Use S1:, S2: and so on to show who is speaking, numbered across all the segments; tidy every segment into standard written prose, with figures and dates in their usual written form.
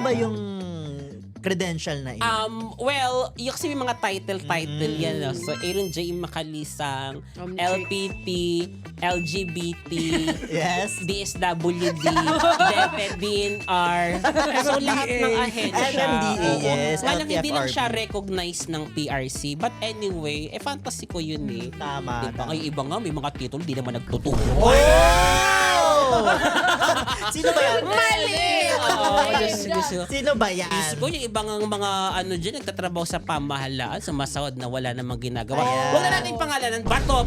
S1: ba yung credential na yun?
S2: Well, yung kasi may mga title yan. No? So, Aaron J. Makalisang, LPT, LGBT,
S1: Yes.
S2: DSWD, DepEd-DNR. So, lahat ng ahensya.
S1: MMDA, yes.
S2: Walang hindi lang
S1: LTFRB.
S2: siya recognized ng PRC. But anyway, fantasy ko yun eh.
S1: Tama.
S2: Diba? Ay, iba nga, may mga titulo, di naman nagtuturo.
S1: Oh! Sino ba yan?
S2: Mali!
S1: Sino ba yan?
S2: Diyos ko, yung ibang mga ano dyan, nagtatrabaho sa pamahalaan, sa masawad na wala namang ginagawa.
S1: Ayan.
S2: Huwag na natin pangalanan. Bato!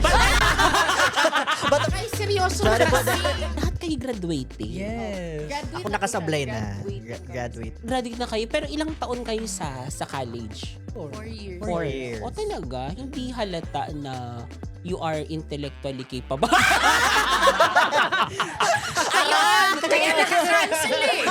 S2: Ay, seryoso
S1: Sorry po,
S2: kasi. Lahat kayo graduating.
S1: Yes.
S3: Graduate
S1: Ako
S3: na
S1: nakasablay
S3: siya,
S1: na.
S3: graduate.
S2: Graduate na kayo. Pero ilang taon kayo sa college?
S3: 4 years.
S1: 4 years.
S2: O talaga, hindi halata na you are intellectually capable. Ayun! Kaya naka-cancel eh!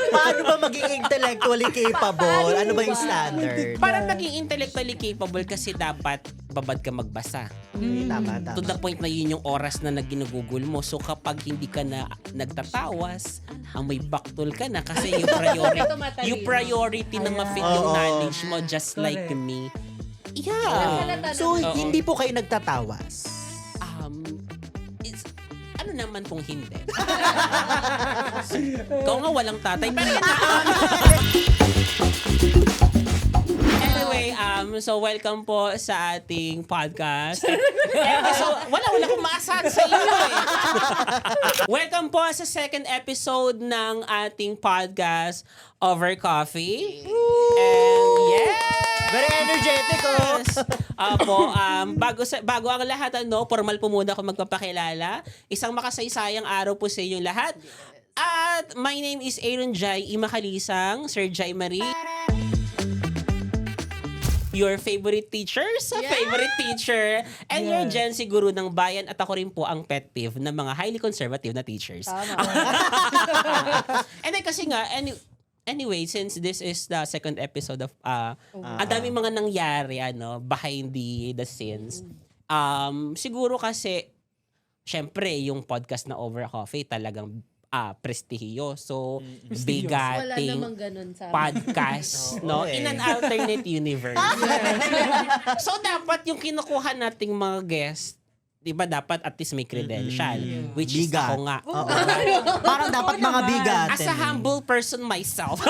S1: Paano ba maging intellectually capable? Ano ba yung standard?
S2: Para maging intellectually capable kasi dapat babad ka magbasa.
S1: Tama.
S2: To the point na yun yung oras na ginugugol mo. So kapag hindi ka na nagtatawas, ang may baktol ka na kasi yung priority na ma-fit yung
S1: Oo.
S2: knowledge mo just like me. Yeah.
S1: So,
S2: Oo.
S1: hindi po kayo nagtatawas?
S2: It's, ano naman kung hindi? Ikaw nga walang tatay. Pero yun na. Anyway, so welcome po sa ating podcast. So, wala akong maasahan sa iyo eh. Welcome po sa second episode ng ating podcast, Over Coffee. And yeah!
S1: Very energetic, oh!
S2: Apo, bago ang lahat, formal po muna ako magpapakilala. Isang makasaysayang araw po sa inyong lahat. At my name is Aaron Jai Imakalisang, Sir Jai Marie. Your favorite teachers, favorite teacher, and your Gen Z guru ng bayan. At ako rin po ang pet peeve ng mga highly conservative na teachers. And then kasi nga, anyway, since this is the second episode of ang daming mga nangyari behind the scenes. Siguro kasi syempre yung podcast na Over Coffee talagang prestigiyo. So
S3: Wala
S2: bigating
S3: namang ganun sa
S2: podcast in an alternate universe. So dapat yung kinukuha nating mga guest, diba dapat at least may credential, which is
S1: Bigat.
S2: ako nga.
S1: Oo. Parang dapat mga bigat.
S2: As a humble person myself.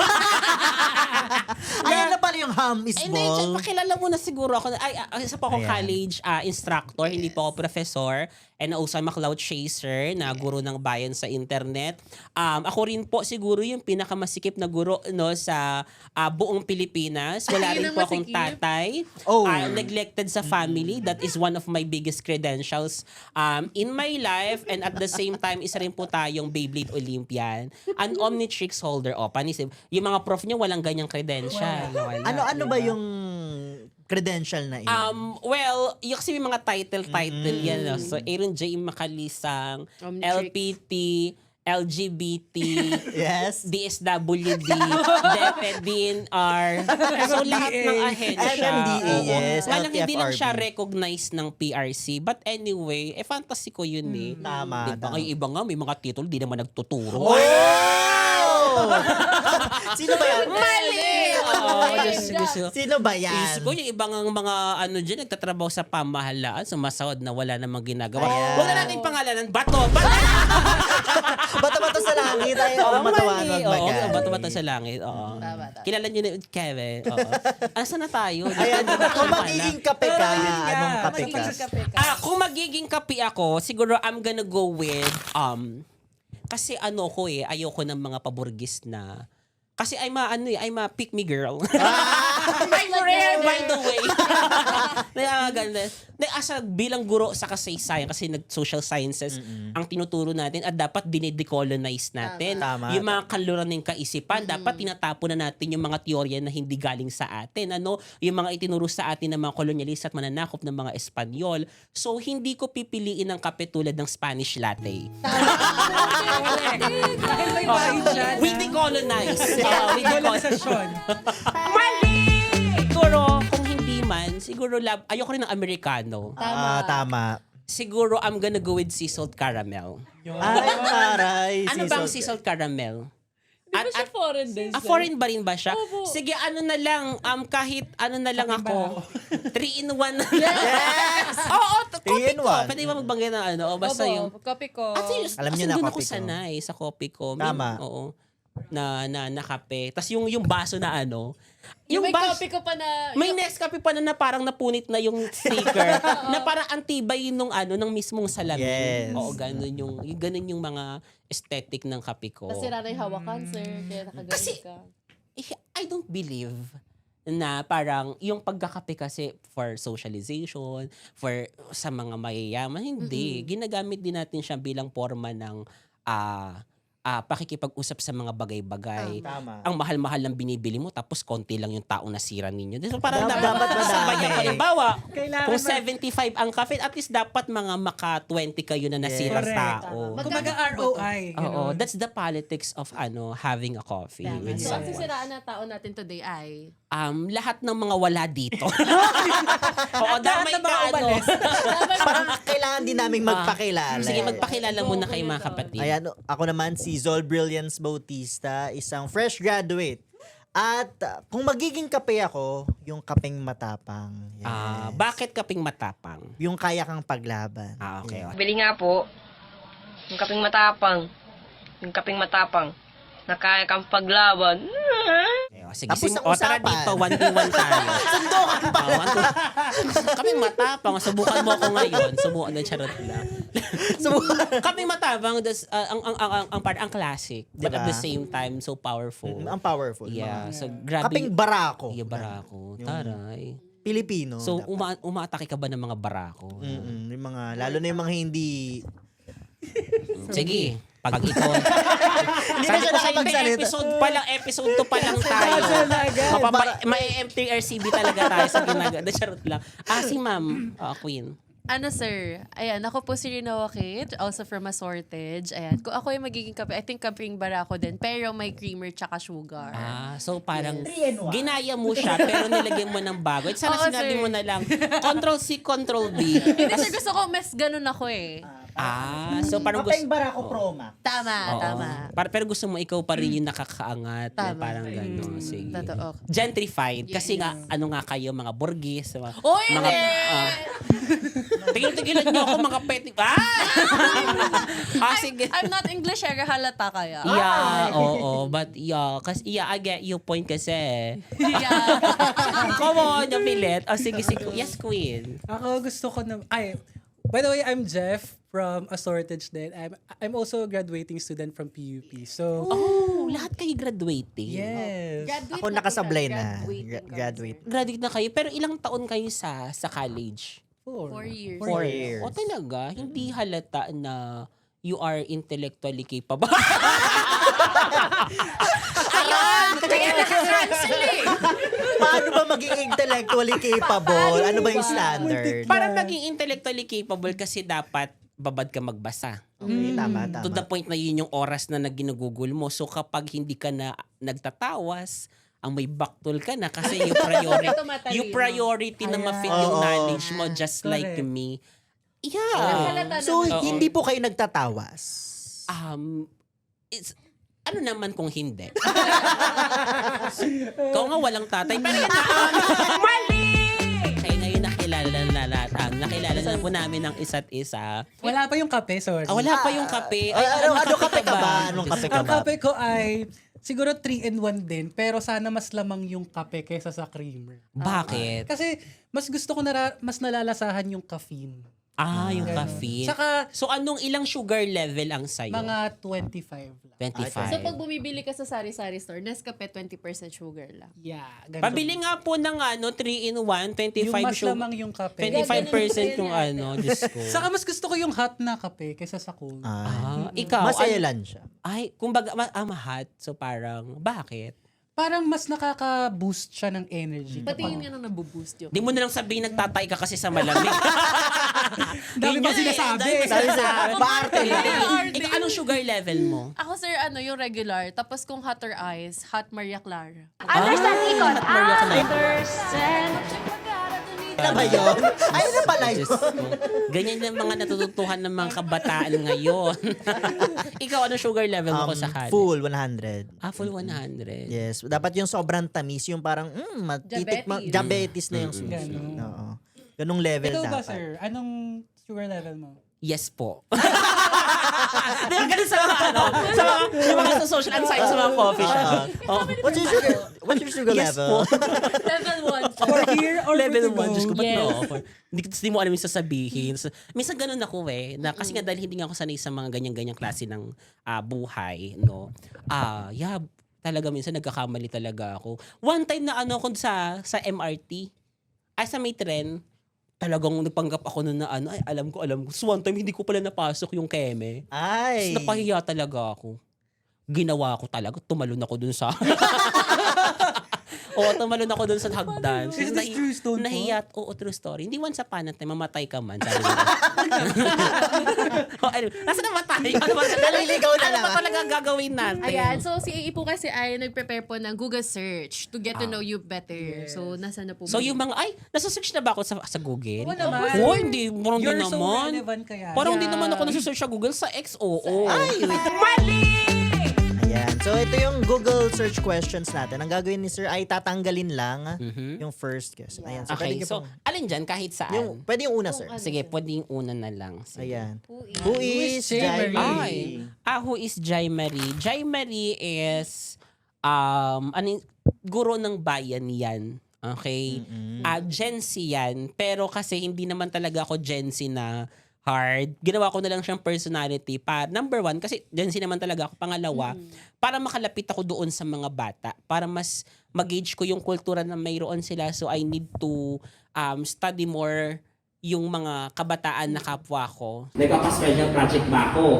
S1: Ayan na pala yung hum is
S2: And then,
S1: ball.
S2: pakilala mo na siguro ako. Isa po ako
S1: Ayan.
S2: college instructor, hindi po ako professor. And also, I'm a cloud chaser na guro ng bayan sa internet. Ako rin po siguro yung pinakamasikip na guro sa buong Pilipinas. Wala
S3: Ay,
S2: rin
S3: yun ang
S2: po akong
S3: masikip.
S2: tatay.
S1: Oh.
S2: Neglected sa family. That is one of my biggest credentials in my life. And at the same time, isa rin po tayong Beyblade Olympian. An Omnitrix holder. Panisip. Yung mga prof niya, walang ganyang credential. Wala,
S1: Ano ba
S2: diba?
S1: yung credential na yun?
S2: Well, yung kasi may mga title yan. No? So, Aaron J. Makalisang,
S3: Omnitrix.
S2: LPT, LGBT,
S1: Yes.
S2: DSWD, DepEd-DNR. So, lahat ng ahensya.
S1: MMDA, yes.
S2: Walang hindi lang
S1: LTFRB.
S2: siya recognized ng PRC. But anyway, fantasy ko yun eh.
S1: Tama.
S2: Diba? Ay, iba nga, may mga titulo, di naman nagtuturo.
S1: Oh! Sino ba yan?
S2: Mali!
S1: Sino ba yan?
S2: Diyos ko, yung ibang mga dyan, nagtatrabaho sa pamahalaan, sa masawad na wala namang ginagawa.
S1: Ayan.
S2: Huwag na natin pangalanan. Bato!
S1: Bato-bato sa langit. Ay, matawan,
S2: Mali.
S1: magbagan.
S2: Oo, bato-bato sa langit. Oo.
S3: Tama.
S2: Kilala niyo na Kevin. Oo. Asa na tayo?
S1: Ayan, kung magiging kape ka, anong kape ka?
S2: Kung magiging kape ako, siguro I'm gonna go with, kasi ayoko ng mga paburgis na, kasi I'm a pick me girl. I'm rare, by the way. Ganda. Asa bilang guro sa kasaysayan, kasi nag-social sciences ang tinuturo natin at dapat dinidecolonize natin.
S1: Tama.
S2: Yung mga kaluran ng kaisipan, dapat tinatapon na natin yung mga teorya na hindi galing sa atin. Yung mga itinuro sa atin ng mga kolonyalista at mananakop ng mga Espanyol. So, hindi ko pipiliin ng kape tulad ng Spanish latte. We decolonize. Mali! Siguro, kung hindi man, siguro ayoko rin ng Americano.
S1: Tama.
S2: Siguro, I'm gonna go with sea salt caramel.
S1: Ay, taray.
S2: Ano ba ang sea salt caramel?
S3: Di ba siya foreign din?
S2: Foreign ba rin ba siya?
S3: Opo.
S2: Sige, ano na lang, kahit ano na lang ako. 3-in-1 na lang.
S1: Yes!
S2: Oo, copy ko.
S1: 3-in-1.
S2: Pwede ba magbanggit ng ano? O basta yung...
S3: Copy ko.
S1: Alam niyo
S2: kasi
S1: na
S2: doon
S1: copy
S2: ako
S1: ko.
S2: sanay sa copy ko.
S1: Tama.
S2: Oo. Na kape. Tapos yung baso na ano.
S3: Yung may
S2: baso-
S3: copy ko pa na...
S2: May Nescafe pa na parang napunit na yung sticker na parang antibay nung ng mismong salamin.
S1: Yes.
S2: Oo, ganun yung mga aesthetic ng kape ko.
S3: Nasira na yung hawakan, sir. Kaya nakagalit
S2: Kasi-
S3: ka.
S2: I don't believe na parang yung pagkakape kasi for socialization, for sa mga mayayaman, hindi. Ginagamit din natin siya bilang forma ng pakikipag-usap sa mga bagay-bagay.
S1: Tama.
S2: Ang mahal-mahal ng binibili mo tapos konti lang yung taong nasira ninyo. So parang
S1: Dapat madami.
S2: sabayan ko. Halimbawa,
S4: Kailangan
S2: kung 75 ang kape, at least dapat mga maka 20 kayo na nasirang
S4: Correct.
S2: tao.
S4: Kumbaga
S3: Magkano
S4: ROI.
S2: Oo,
S4: ganun.
S2: that's the politics of having a coffee with
S3: So, ang
S2: someone.
S3: sisiraan na tao natin today ay...
S2: Lahat ng mga wala dito. Oo, damay
S4: ng mga
S2: ka,
S4: umalis.
S1: Parang kailangan din naming magpakilala.
S2: Sige, magpakilala muna kay mga kapatid.
S1: Ayan, ako naman si Zol Brilliance Bautista, isang fresh graduate. At kung magiging kape ako, yung kapeng matapang. Yes.
S2: Bakit kaping matapang?
S1: Yung kaya kang paglaban.
S2: Okay.
S1: Yes.
S5: Bili nga po. Yung kaping matapang. Yung kaping matapang. Na kaya kang paglaban.
S2: Sige,
S1: Tapos ang
S2: tara
S1: usapan.
S2: dito, 1v1 tayo. Sundukan pa. Kaming matapang. Subukan mo ako ngayon. Subukan na charot lang. Kaming matapang, ang classic. But
S1: Diba?
S2: at the same time, so powerful.
S1: Ang powerful.
S2: Yeah.
S1: Mga-
S2: So, grabe.
S1: Kapeng barako.
S2: Yeah, barako. Taray.
S1: Pilipino.
S2: So,
S1: dapat.
S2: umaatake ka ba ng mga barako?
S1: Yung mga, lalo na yung mga hindi...
S2: Sige. Pag ikaw...
S1: Hindi na siya
S2: Sabi ko sa
S1: nakapagsalita.
S2: episode 2 pa lang tayo. MTRCB talaga tayo sa ginagawa. Charot lang. Si ma'am, Queen.
S3: Ano, sir? Ayan, ako po si Rina Wakit, also from Assortage. Ayan, kung ako yung magiging kape, I think kapeng barako din, pero may creamer tsaka sugar.
S2: So parang
S4: 3-in-1.
S2: ginaya mo siya pero nilagyan mo ng bago. At sana
S3: Oo,
S2: sinabi
S3: sir.
S2: mo na lang, Ctrl-C, Ctrl-V.
S3: Hindi, sir, gusto ko, mas ganun ako eh.
S2: So parang
S4: Kapeng
S2: gusto...
S4: Barako Pro Max.
S3: Tama,
S2: Oo.
S3: tama.
S2: Pero gusto mo ikaw pa rin yung nakakaangat.
S3: Tama.
S2: Parang gano'n. Sige.
S3: Totoo.
S2: Gentrified. Kasi nga, ano nga kayo, mga burgis. Mga,
S3: Uy,
S2: mga,
S3: hindi!
S2: tigil-tigilan niyo ako mga peti. Sige.
S3: I'm not English, halata kaya.
S2: Yeah, oo. But I get your point kasi.
S3: Yeah.
S2: Come on, napilit. Sige. Yes, Queen.
S4: Ako gusto ko na... By the way, I'm Jeff from Assortage din. I'm also a graduating student from PUP. So,
S2: Lahat kayo graduating.
S4: yes.
S1: Ako nakasablay na. Graduate.
S2: Graduate na kayo. Pero ilang taon kayo sa college?
S3: 4 years.
S1: 4 years.
S2: O talaga, hindi halata na you are intellectually capable. Ayan! Kaya naka-cancel eh!
S1: Paano ba maging intellectually capable? Ano ba yung standard?
S2: Para maging intellectually capable kasi dapat babad ka magbasa.
S1: Okay, tama.
S2: To the point na yun yung oras na ginugugol mo. So kapag hindi ka na nagtatawas, ang may baktol ka na kasi yung priority na ma-fit yung
S1: Oo.
S2: knowledge mo just like
S4: Correct.
S2: me. Yeah.
S3: Halata
S1: So,
S3: naman.
S1: hindi po kayo nagtatawas?
S2: It's, ano naman kung hindi? Kung nga walang tatay, pero yun na, mali! Kaya ngayon nakilala na po namin ng isa't isa.
S4: Wala pa yung kape, sorry.
S2: Wala pa yung kape.
S1: Ano kape ka ba? Anong kape ka
S4: Ang
S1: ba?
S4: kape ko ay siguro 3-in-1 din, pero sana mas lamang yung kape kaysa sa creamer.
S2: Bakit?
S4: Kasi mas gusto ko mas nalalasahan yung caffeine.
S2: Yung caffeine.
S4: Saka
S2: So, anong ilang sugar level ang sayo?
S4: mga 25 lang.
S2: 25.
S3: So, pag bumibili ka sa sari-sari store, Nescafe 20% sugar lang.
S4: Yeah, ganun.
S2: Pabili nga po ng 3-in-1, 25
S4: yung mas
S2: sugar.
S4: lamang yung kape.
S2: 25% yung Diyos ko.
S4: Saka mas gusto ko yung hot na kape kaysa sa cold.
S2: Ikaw,
S1: Maselan siya.
S2: kumbaga, mahat. So, parang, bakit?
S4: Parang mas nakaka-boost siya ng energy.
S3: Patingin nga nang nabuboost yun.
S2: Di mo na lang sabihin nagtatay ka kasi sa malamig.
S4: Dami ba sinasabi?
S1: Sabi sa paarte lang.
S2: Ikaw, anong sugar level mo?
S3: Ako, sir, yung regular. Tapos kung hotter ice, hot Maria Clara.
S2: Understand, Ikon.
S3: Understand.
S1: na ba yun? Ay, na pala yun.
S2: Diyos ko. Ganyan yung mga natututuhan ng mga kabataan ngayon. Ikaw, ano sugar level mo ko sa kanin?
S1: Full 100.
S2: Full 100.
S1: Yes. Dapat yung sobrang tamis, yung parang, diabetes na yung sushi.
S4: Ganun.
S1: Oo. Ganung level
S4: Ikaw ba,
S1: dapat.
S4: sir? Anong sugar level mo?
S2: Yes po. Di ba ganun sa mga yung mga sa social anxiety sa mga coffee shop. Oh.
S1: What's your sugar
S2: Yes
S1: level?
S3: Level 1.
S4: For here or
S2: Level
S4: for to
S2: 1, Diyos ko,
S4: go?
S2: ba't
S3: Yes.
S2: no? Hindi mo alam yung sasabihin. So, minsan ganun ako na kasi nga dahil hindi nga ako sanay sa mga ganyan-ganyang klase ng buhay, no? Talaga minsan nagkakamali talaga ako. One time na ako sa MRT, sa may tren, talagang nagpanggap ako na ay, alam ko. So one time, hindi ko pala napasok yung keme.
S1: Ay.
S2: Tapos napahiya talaga ako. Ginawa ko talaga. Tumalon ako dun sa... tumalon ako dun sa hagdan.
S4: Is this true story po?
S2: Nahiya. Oo, true story. Hindi once upon a time, mamatay ka man. Sabi nila. Nasa namatay?
S1: Naliligaw na
S2: Ano
S1: lang.
S2: ba talaga gagawin natin?
S3: Ayan, so si AE po kasi ay nag-prepare po ng Google search to get to know you better. So, nasa na po
S2: So
S3: ba?
S2: yung mga, nasa-search na ba ako sa Google?
S4: Oo naman.
S2: Oo, hindi. Parang hindi
S4: You're so
S2: naman.
S4: relevant kaya.
S2: Parang hindi naman ako nasa-search sa Google sa XOO.
S1: Ay, wait. Ayan. So, ito yung Google search questions natin. Ang gagawin ni Sir ay tatanggalin lang yung first question. Ayan. So,
S2: Okay,
S1: pwede
S2: so alin dyan kahit saan?
S1: pwede yung una, Sir.
S2: Sige, pwede yung una na lang. Sige.
S1: Ayan.
S3: Who
S1: Who is
S4: Jay
S1: Jai
S4: Marie?
S1: Marie?
S2: Who is Jai Marie? Jai Marie is guro ng bayan yan. Okay? Gen Z yan. Pero kasi hindi naman talaga ako Gen Z na hard. Ginawa ko na lang siyang personality. Number one, kasi Gen Z naman talaga ako. Pangalawa, para makalapit ako doon sa mga bata. Para mas mag-gauge ko yung kultura na mayroon sila. So I need to study more yung mga kabataan na kapwa ko. Nagpapa-special project ba ako?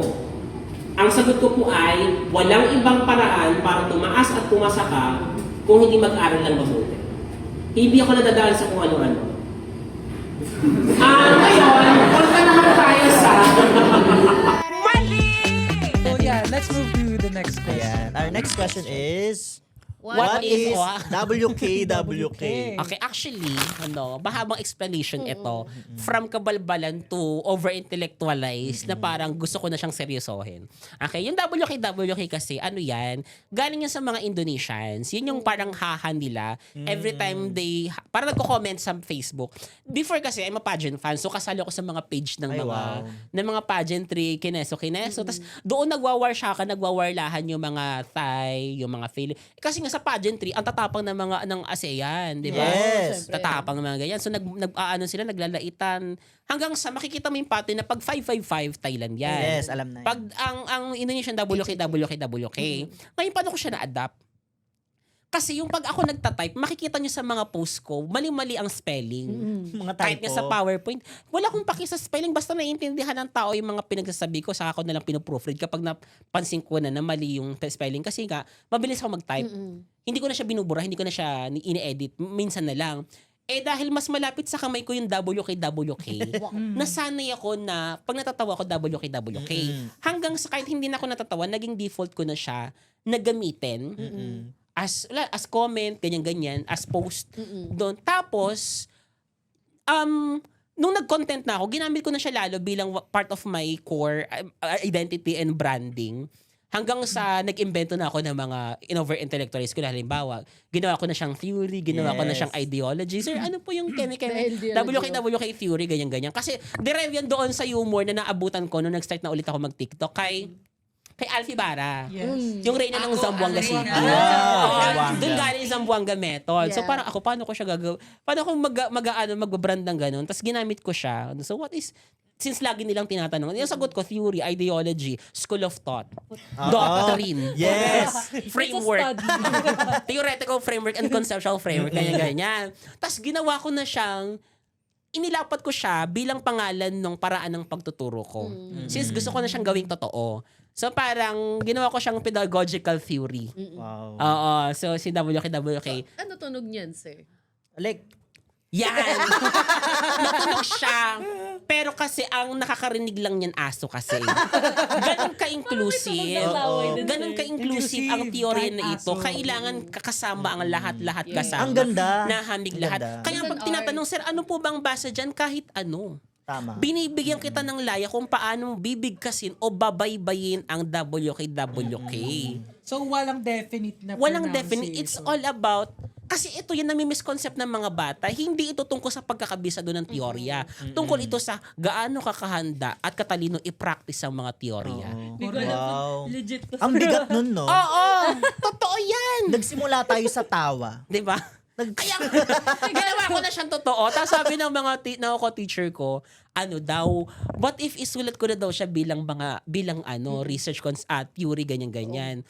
S2: Ang sagot ko po ay, walang ibang paraan para tumaas at pumasa ka kung hindi mag-aral lang mabuti. Hindi ako nadadaan sa kung ano-ano. Ngayon, punta naman tayo sa...
S4: So yeah, let's move to the next question.
S1: Ayan. Our next question is...
S2: What is-
S1: WKWK?
S2: Okay, actually, mahabang explanation ito. From kabalbalan to over-intellectualize na parang gusto ko na siyang seryosohin. Okay, yung WKWK kasi, yan, galing yan sa mga Indonesians. Yun yung parang haha nila. Every time parang nagko-comment sa Facebook. Before kasi, I'm a pageant fan, so kasali ako sa mga page ng
S1: Ay,
S2: mga
S1: wow.
S2: ng mga pageantry, kineso. Tapos doon nagwawarlahan yung mga Thai, yung mga Philippines. Kasi nga sa pageantry, ang tatapang ng mga ng ASEAN, di ba?
S1: Yes.
S2: Tatapang ng mga ganyan. So naglalaitan hanggang sa makikita mo yung pattern na pag 555 Thailand yan.
S1: Yes, alam na.
S2: Pag ang Indonesian WK. Ngayon paano ko siya na-adapt? Kasi yung pag ako nagtatype, makikita nyo sa mga post ko, mali-mali ang spelling.
S1: Mga
S2: Kahit nga
S1: typo.
S2: sa PowerPoint, wala akong paki sa spelling. Basta naiintindihan ng tao yung mga pinagsasabi ko, saka ako na lang pinoproofread kapag napansin ko na mali yung spelling. Kasi nga, mabilis ako mag-type. Hindi ko na siya binubura, hindi ko na siya ini-edit. Minsan na lang. Dahil mas malapit sa kamay ko yung WKWK, nasanay ako na pag natatawa ko WKWK, hanggang sa kahit hindi na ako natatawa, naging default ko na siya na gamitin. As comment, ganyan-ganyan, as post doon. Tapos, nung nag-content na ako, ginamit ko na siya lalo bilang part of my core identity and branding. Hanggang sa nag-invento na ako ng mga over-intellectualize ko. Halimbawa, ginawa ko na siyang theory, ginawa ko na siyang ideology. Sir, ano po yung WKWK theory, ganyan-ganyan. Kasi derive yan doon sa humor na naabutan ko nung nag-start na ulit ako mag-TikTok kay Alfie Bara.
S4: Yes.
S2: Yung reyna ng Zamboanga City. Doon galing yung Zamboanga method. So
S3: Yeah.
S2: parang ako, paano ko siya gagawin? Paano ako magbabrand ng ganun? Tapos ginamit ko siya. So since lagi nilang tinatanong, yung sagot ko, theory, ideology, school of thought, doctrine,
S1: Yes.
S2: framework, theoretical framework and conceptual framework, ganyan. Tapos ginawa ko na siyang inilapat ko siya bilang pangalan ng paraan ng pagtuturo ko. Since gusto ko na siyang gawing totoo. So parang ginawa ko siyang pedagogical theory.
S1: Wow.
S2: Oo. So si WKWK.
S3: Ano tunog niyan, sir?
S1: Like,
S2: Yan. Natunog siya. Pero kasi ang nakakarinig lang niyan aso kasi. Ganon ka-inclusive.
S3: Oo.
S2: Ganon ka-inclusive ang teorya na ito.
S4: Aso.
S2: Kailangan kakasama ang lahat-lahat kasama.
S1: Ang ganda.
S2: Nahamig
S1: Ang
S2: lahat.
S1: ganda.
S2: Kaya
S3: It's
S2: pag
S3: an
S2: tinatanong, sir, ano po bang basa dyan? Kahit ano.
S1: Tama.
S2: Binibigyan kita ng laya kung paano bibigkasin o babaybayin ang WKWK.
S4: So, walang definite na
S2: Walang
S4: pronunciation.
S2: definite. It's all about, kasi ito yung nami-misconcept ng mga bata, hindi ito tungkol sa pagkakabisado ng teorya. Tungkol ito sa gaano kakahanda at katalino i-practice ang mga teorya.
S1: Wow.
S3: Legit to.
S1: Ang bigat nun, no?
S2: Oo! Totoo yan!
S1: Nagsimula tayo sa tawa.
S2: Di ba? Kaya, ginawa ko na siyang totoo. Tapos sabi ng mga teacher ko, ano daw, what if isulat ko na daw siya bilang research theory, ganyan-ganyan.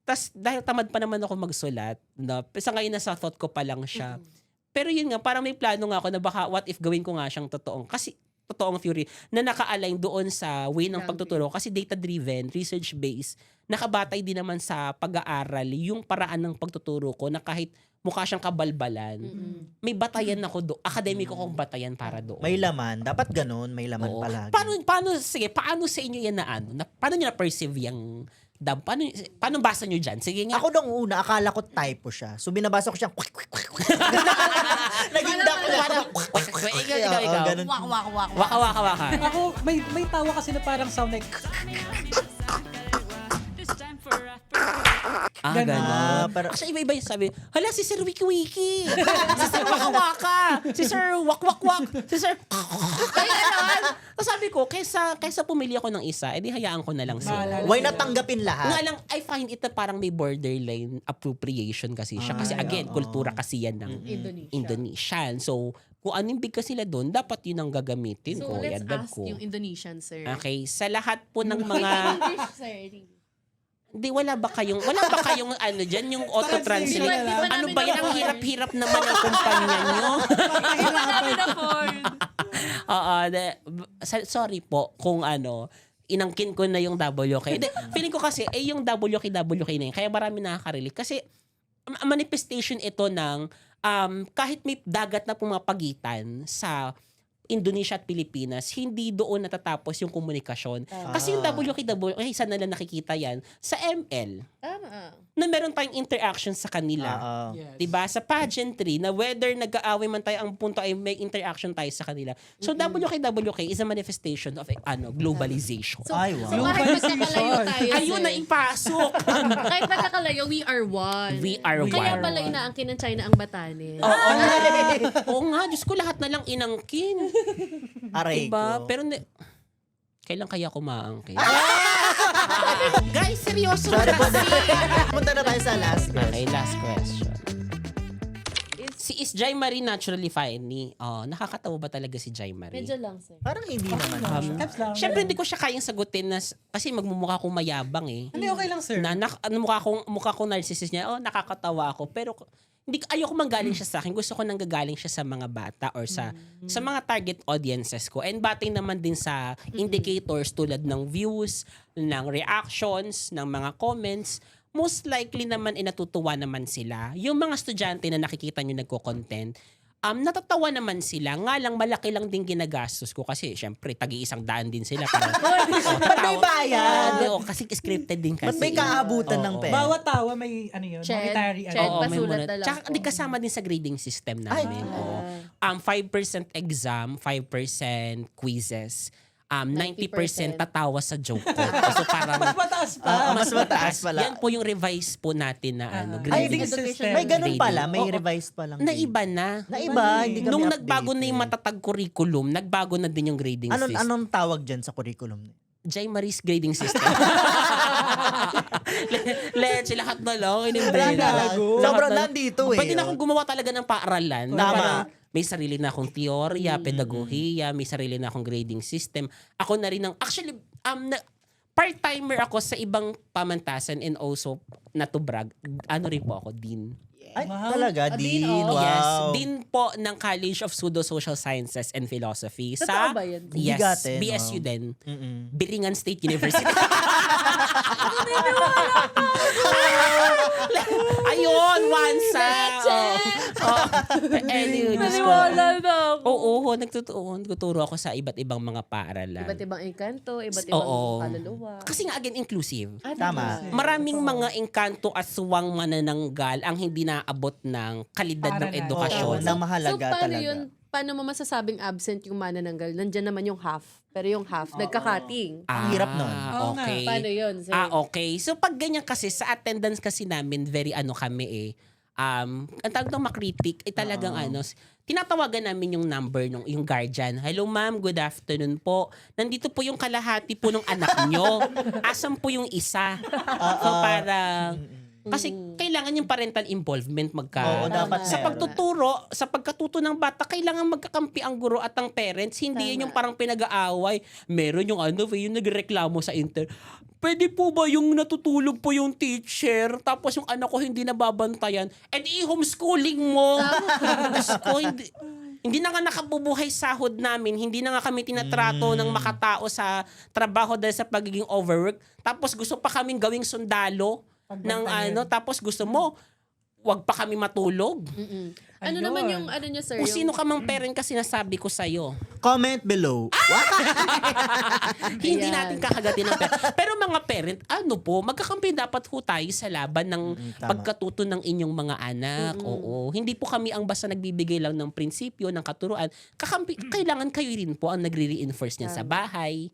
S2: Tapos dahil tamad pa naman ako magsulat, no, sa ngayon nasa thought ko pa lang siya. Pero yun nga, parang may plano nga ako na baka what if gawin ko nga siyang totoong theory na naka-align doon sa way ng pagtuturo kasi data-driven, research-based, nakabatay din naman sa pag-aaral yung paraan ng pagtuturo ko na kahit mukha siyang kabalbalan, may batayan ako doon. Akademiko kong batayan para doon.
S1: May laman. Dapat ganun. May laman
S2: Oo.
S1: palagi.
S2: Paano sa inyo yan paano nyo na-perceive yung paano basa nyo dyan? Sige nga.
S1: Ako nung una, akala ko typo siya. So, binabasa ko siya. Naging
S2: Ikaw.
S1: ganun.
S2: Waka.
S4: Ako, may tawa kasi na parang sound like... Ganon.
S2: Ganon.
S1: Pero,
S2: Actually, iba-iba yung sabi, hala, si Sir Wiki. Si Sir Waka. Si Sir Wak. Si Sir... Kaya ganon. Tapos sabi ko, kaysa pumili ako ng isa, edi hayaan ko na lang sila.
S4: Maalala
S1: why
S4: sila.
S1: not tanggapin
S2: Nga
S1: lahat?
S2: lang, I find it na parang may borderline appropriation kasi siya. Kasi again, kultura kasi yan ng Indonesian. So, kung anong bigkas sila doon, dapat yun ang gagamitin
S3: So,
S2: ko.
S3: let's
S2: Yadab
S3: ask
S2: ko.
S3: yung Indonesian, sir.
S2: Okay, sa lahat po ng mga...
S3: English, sir.
S2: Hindi, wala ba kayong ano dyan, yung auto-translate?
S4: Di ba
S2: Ano
S3: namin
S2: ba yan? Ang
S3: afford?
S2: hirap-hirap naman ang kumpanya nyo.
S3: Hindi pa namin afford.
S2: Oo, sorry po kung inangkin ko na yung WK. Hindi, feeling ko kasi, yung WK na yun. Kaya marami nakaka-relate. Kasi, manifestation ito ng kahit may dagat na pumapagitan sa Indonesia at Pilipinas, hindi doon natatapos yung komunikasyon. Kasi yung WKW, isa na lang nakikita yan sa ML.
S3: Tama.
S2: Na meron tayong interaction sa kanila.
S4: Yes.
S2: Diba? Sa pageantry, na whether nag-aaway man tayo, ang punto ay may interaction tayo sa kanila. So, WKWK is a manifestation of globalization.
S3: So,
S1: Ay, wow.
S3: so kahit magkakalayo tayo,
S2: Ayun na
S3: sir.
S2: ipasok!
S3: Kahit magkakalayo, we are one.
S2: We are
S3: Kaya
S2: one.
S3: pala inaangkin ng China ang Batanes.
S2: Oo nga, Diyos ko, lahat na lang inangkin.
S1: Aray
S2: Diba?
S1: ko.
S2: Pero kailan kaya kumaangkin? Guys, seryoso kasi.
S1: Punta na tayo sa last question.
S2: Okay, last question. Si Is Jai Marie naturally funny? Oh, nakakatawa ba talaga si Jai Marie?
S3: Medyo lang, sir.
S1: Parang hindi naman.
S4: Caps lang.
S2: Syempre hindi ko siya kayang sagutin kasi magmumukha akong mayabang eh.
S4: Hindi, okay lang, sir.
S2: Mukha kong narcissist niya. Nakakatawa ako. Pero ayoko manggaling siya sa akin. Gusto ko nang gagaling siya sa mga bata or sa mga target audiences ko. And batay naman din sa indicators tulad ng views, ng reactions, ng mga comments. Most likely naman natutuwa naman sila. Yung mga estudyante na nakikita nyo nagko-content, natatawa naman sila. Nga lang, malaki lang din ginagastos ko kasi syempre, tagi-100 din sila.
S1: Ba't may bayad?
S2: Kasi scripted din kasi.
S1: Ba't may kaabutan ng pera?
S4: Bawat tawa may yun,
S3: Ched.
S4: monetary.
S3: Ched.
S2: Oo, may
S3: pasulat
S2: muna.
S3: na lang
S2: Tsaka
S3: po.
S2: di kasama din sa grading system namin. Oo. 5% exam, 5% quizzes. 90% tatawa sa joke ko. So parang
S4: Mas mataas pa.
S1: Mas mataas pala.
S2: yan po yung revise po natin na
S1: Ay,
S2: grading
S1: di,
S4: system.
S1: may ganun pala. May
S2: Oo.
S1: revised pa lang.
S2: Naiba na.
S1: Naiba. Hindi kami
S2: Nung
S1: updated.
S2: nagbago na yung matatag curriculum, nagbago na din yung grading system.
S1: Anong tawag dyan sa curriculum?
S2: Jai Marie's grading system. Let's lahat na lang.
S1: Gago. Sobrang nandito eh.
S2: Pwede na akong gumawa talaga ng paaralan.
S1: Tama.
S2: Na parang may sarili na akong teorya, pedagohiya, may sarili na akong grading system. Ako na rin actually, part-timer ako sa ibang pamantasan and also, not to brag, rin po ako, dean.
S1: Ay,
S4: Wow.
S1: talaga, Dean. Wow.
S2: Yes, dean po ng College of Pseudo-Social Sciences and Philosophy sa
S3: Totoo ba yan?
S2: Yes,
S1: Bigatin,
S2: BSU
S1: wow.
S2: din.
S1: Mm-mm.
S2: Biringan State University. Ayun, once. Anyway, Diyos ko.
S3: Naniwala na ako.
S2: Oo, nagtuturo ako sa iba't ibang mga paaralan.
S3: Iba't ibang engkanto, iba't ibang
S2: Oo.
S3: kaluluwa.
S2: Kasi nga, again, inclusive.
S1: Tama.
S2: Maraming mga engkanto at suwang manananggal ang hindi naabot ng kalidad ng
S4: Paaralan.
S2: edukasyon.
S1: Oo, na mahalaga
S3: So, paano
S1: talaga.
S3: yun? Paano mo masasabing absent yung manananggal? Nandyan naman yung half. Pero yung half, nagka-cutting.
S1: Ang hirap nun.
S4: Oo nga.
S2: Okay.
S3: Paano yun, sir?
S2: Okay. So, pag ganyan kasi, sa attendance kasi namin, very kami ang tawag ng makritik, talagang tinatawagan namin yung number ng yung guardian. Hello ma'am, good afternoon po. Nandito po yung kalahati po ng anak nyo. Asan po yung isa? So, parang... Kasi kailangan yung parental involvement
S1: Oo, dapat
S2: sa
S1: meron.
S2: pagtuturo, sa pagkatuto ng bata, kailangan magkakampi ang guro at ang parents. Hindi yan yung parang pinag-aaway. Meron yung yung nagreklamo sa pwede po ba yung natutulog po yung teacher, tapos yung anak ko hindi nababantayan, i-homeschooling mo. Diyos ko, hindi na nga nakabubuhay sahod namin, hindi na nga kami tinatrato ng makatao sa trabaho dahil sa pagiging overwork. Tapos gusto pa kaming gawing sundalo ng tapos gusto mo, wag pa kami matulog.
S3: Ano
S4: Ayun.
S3: naman yung ano nyo, sir?
S2: Kung sino ka mang parent kasi sinasabi ko sa'yo.
S1: Comment below.
S2: Hindi
S3: Ayan.
S2: natin kakagatin ng parent. Pero mga parent, magkakampi dapat ho tayo sa laban ng
S1: tama.
S2: pagkatuto ng inyong mga anak. Oo. Hindi po kami ang basta nagbibigay lang ng prinsipyo, ng katuruan. Kailangan kayo rin po ang nagre-reinforce niyan sa bahay.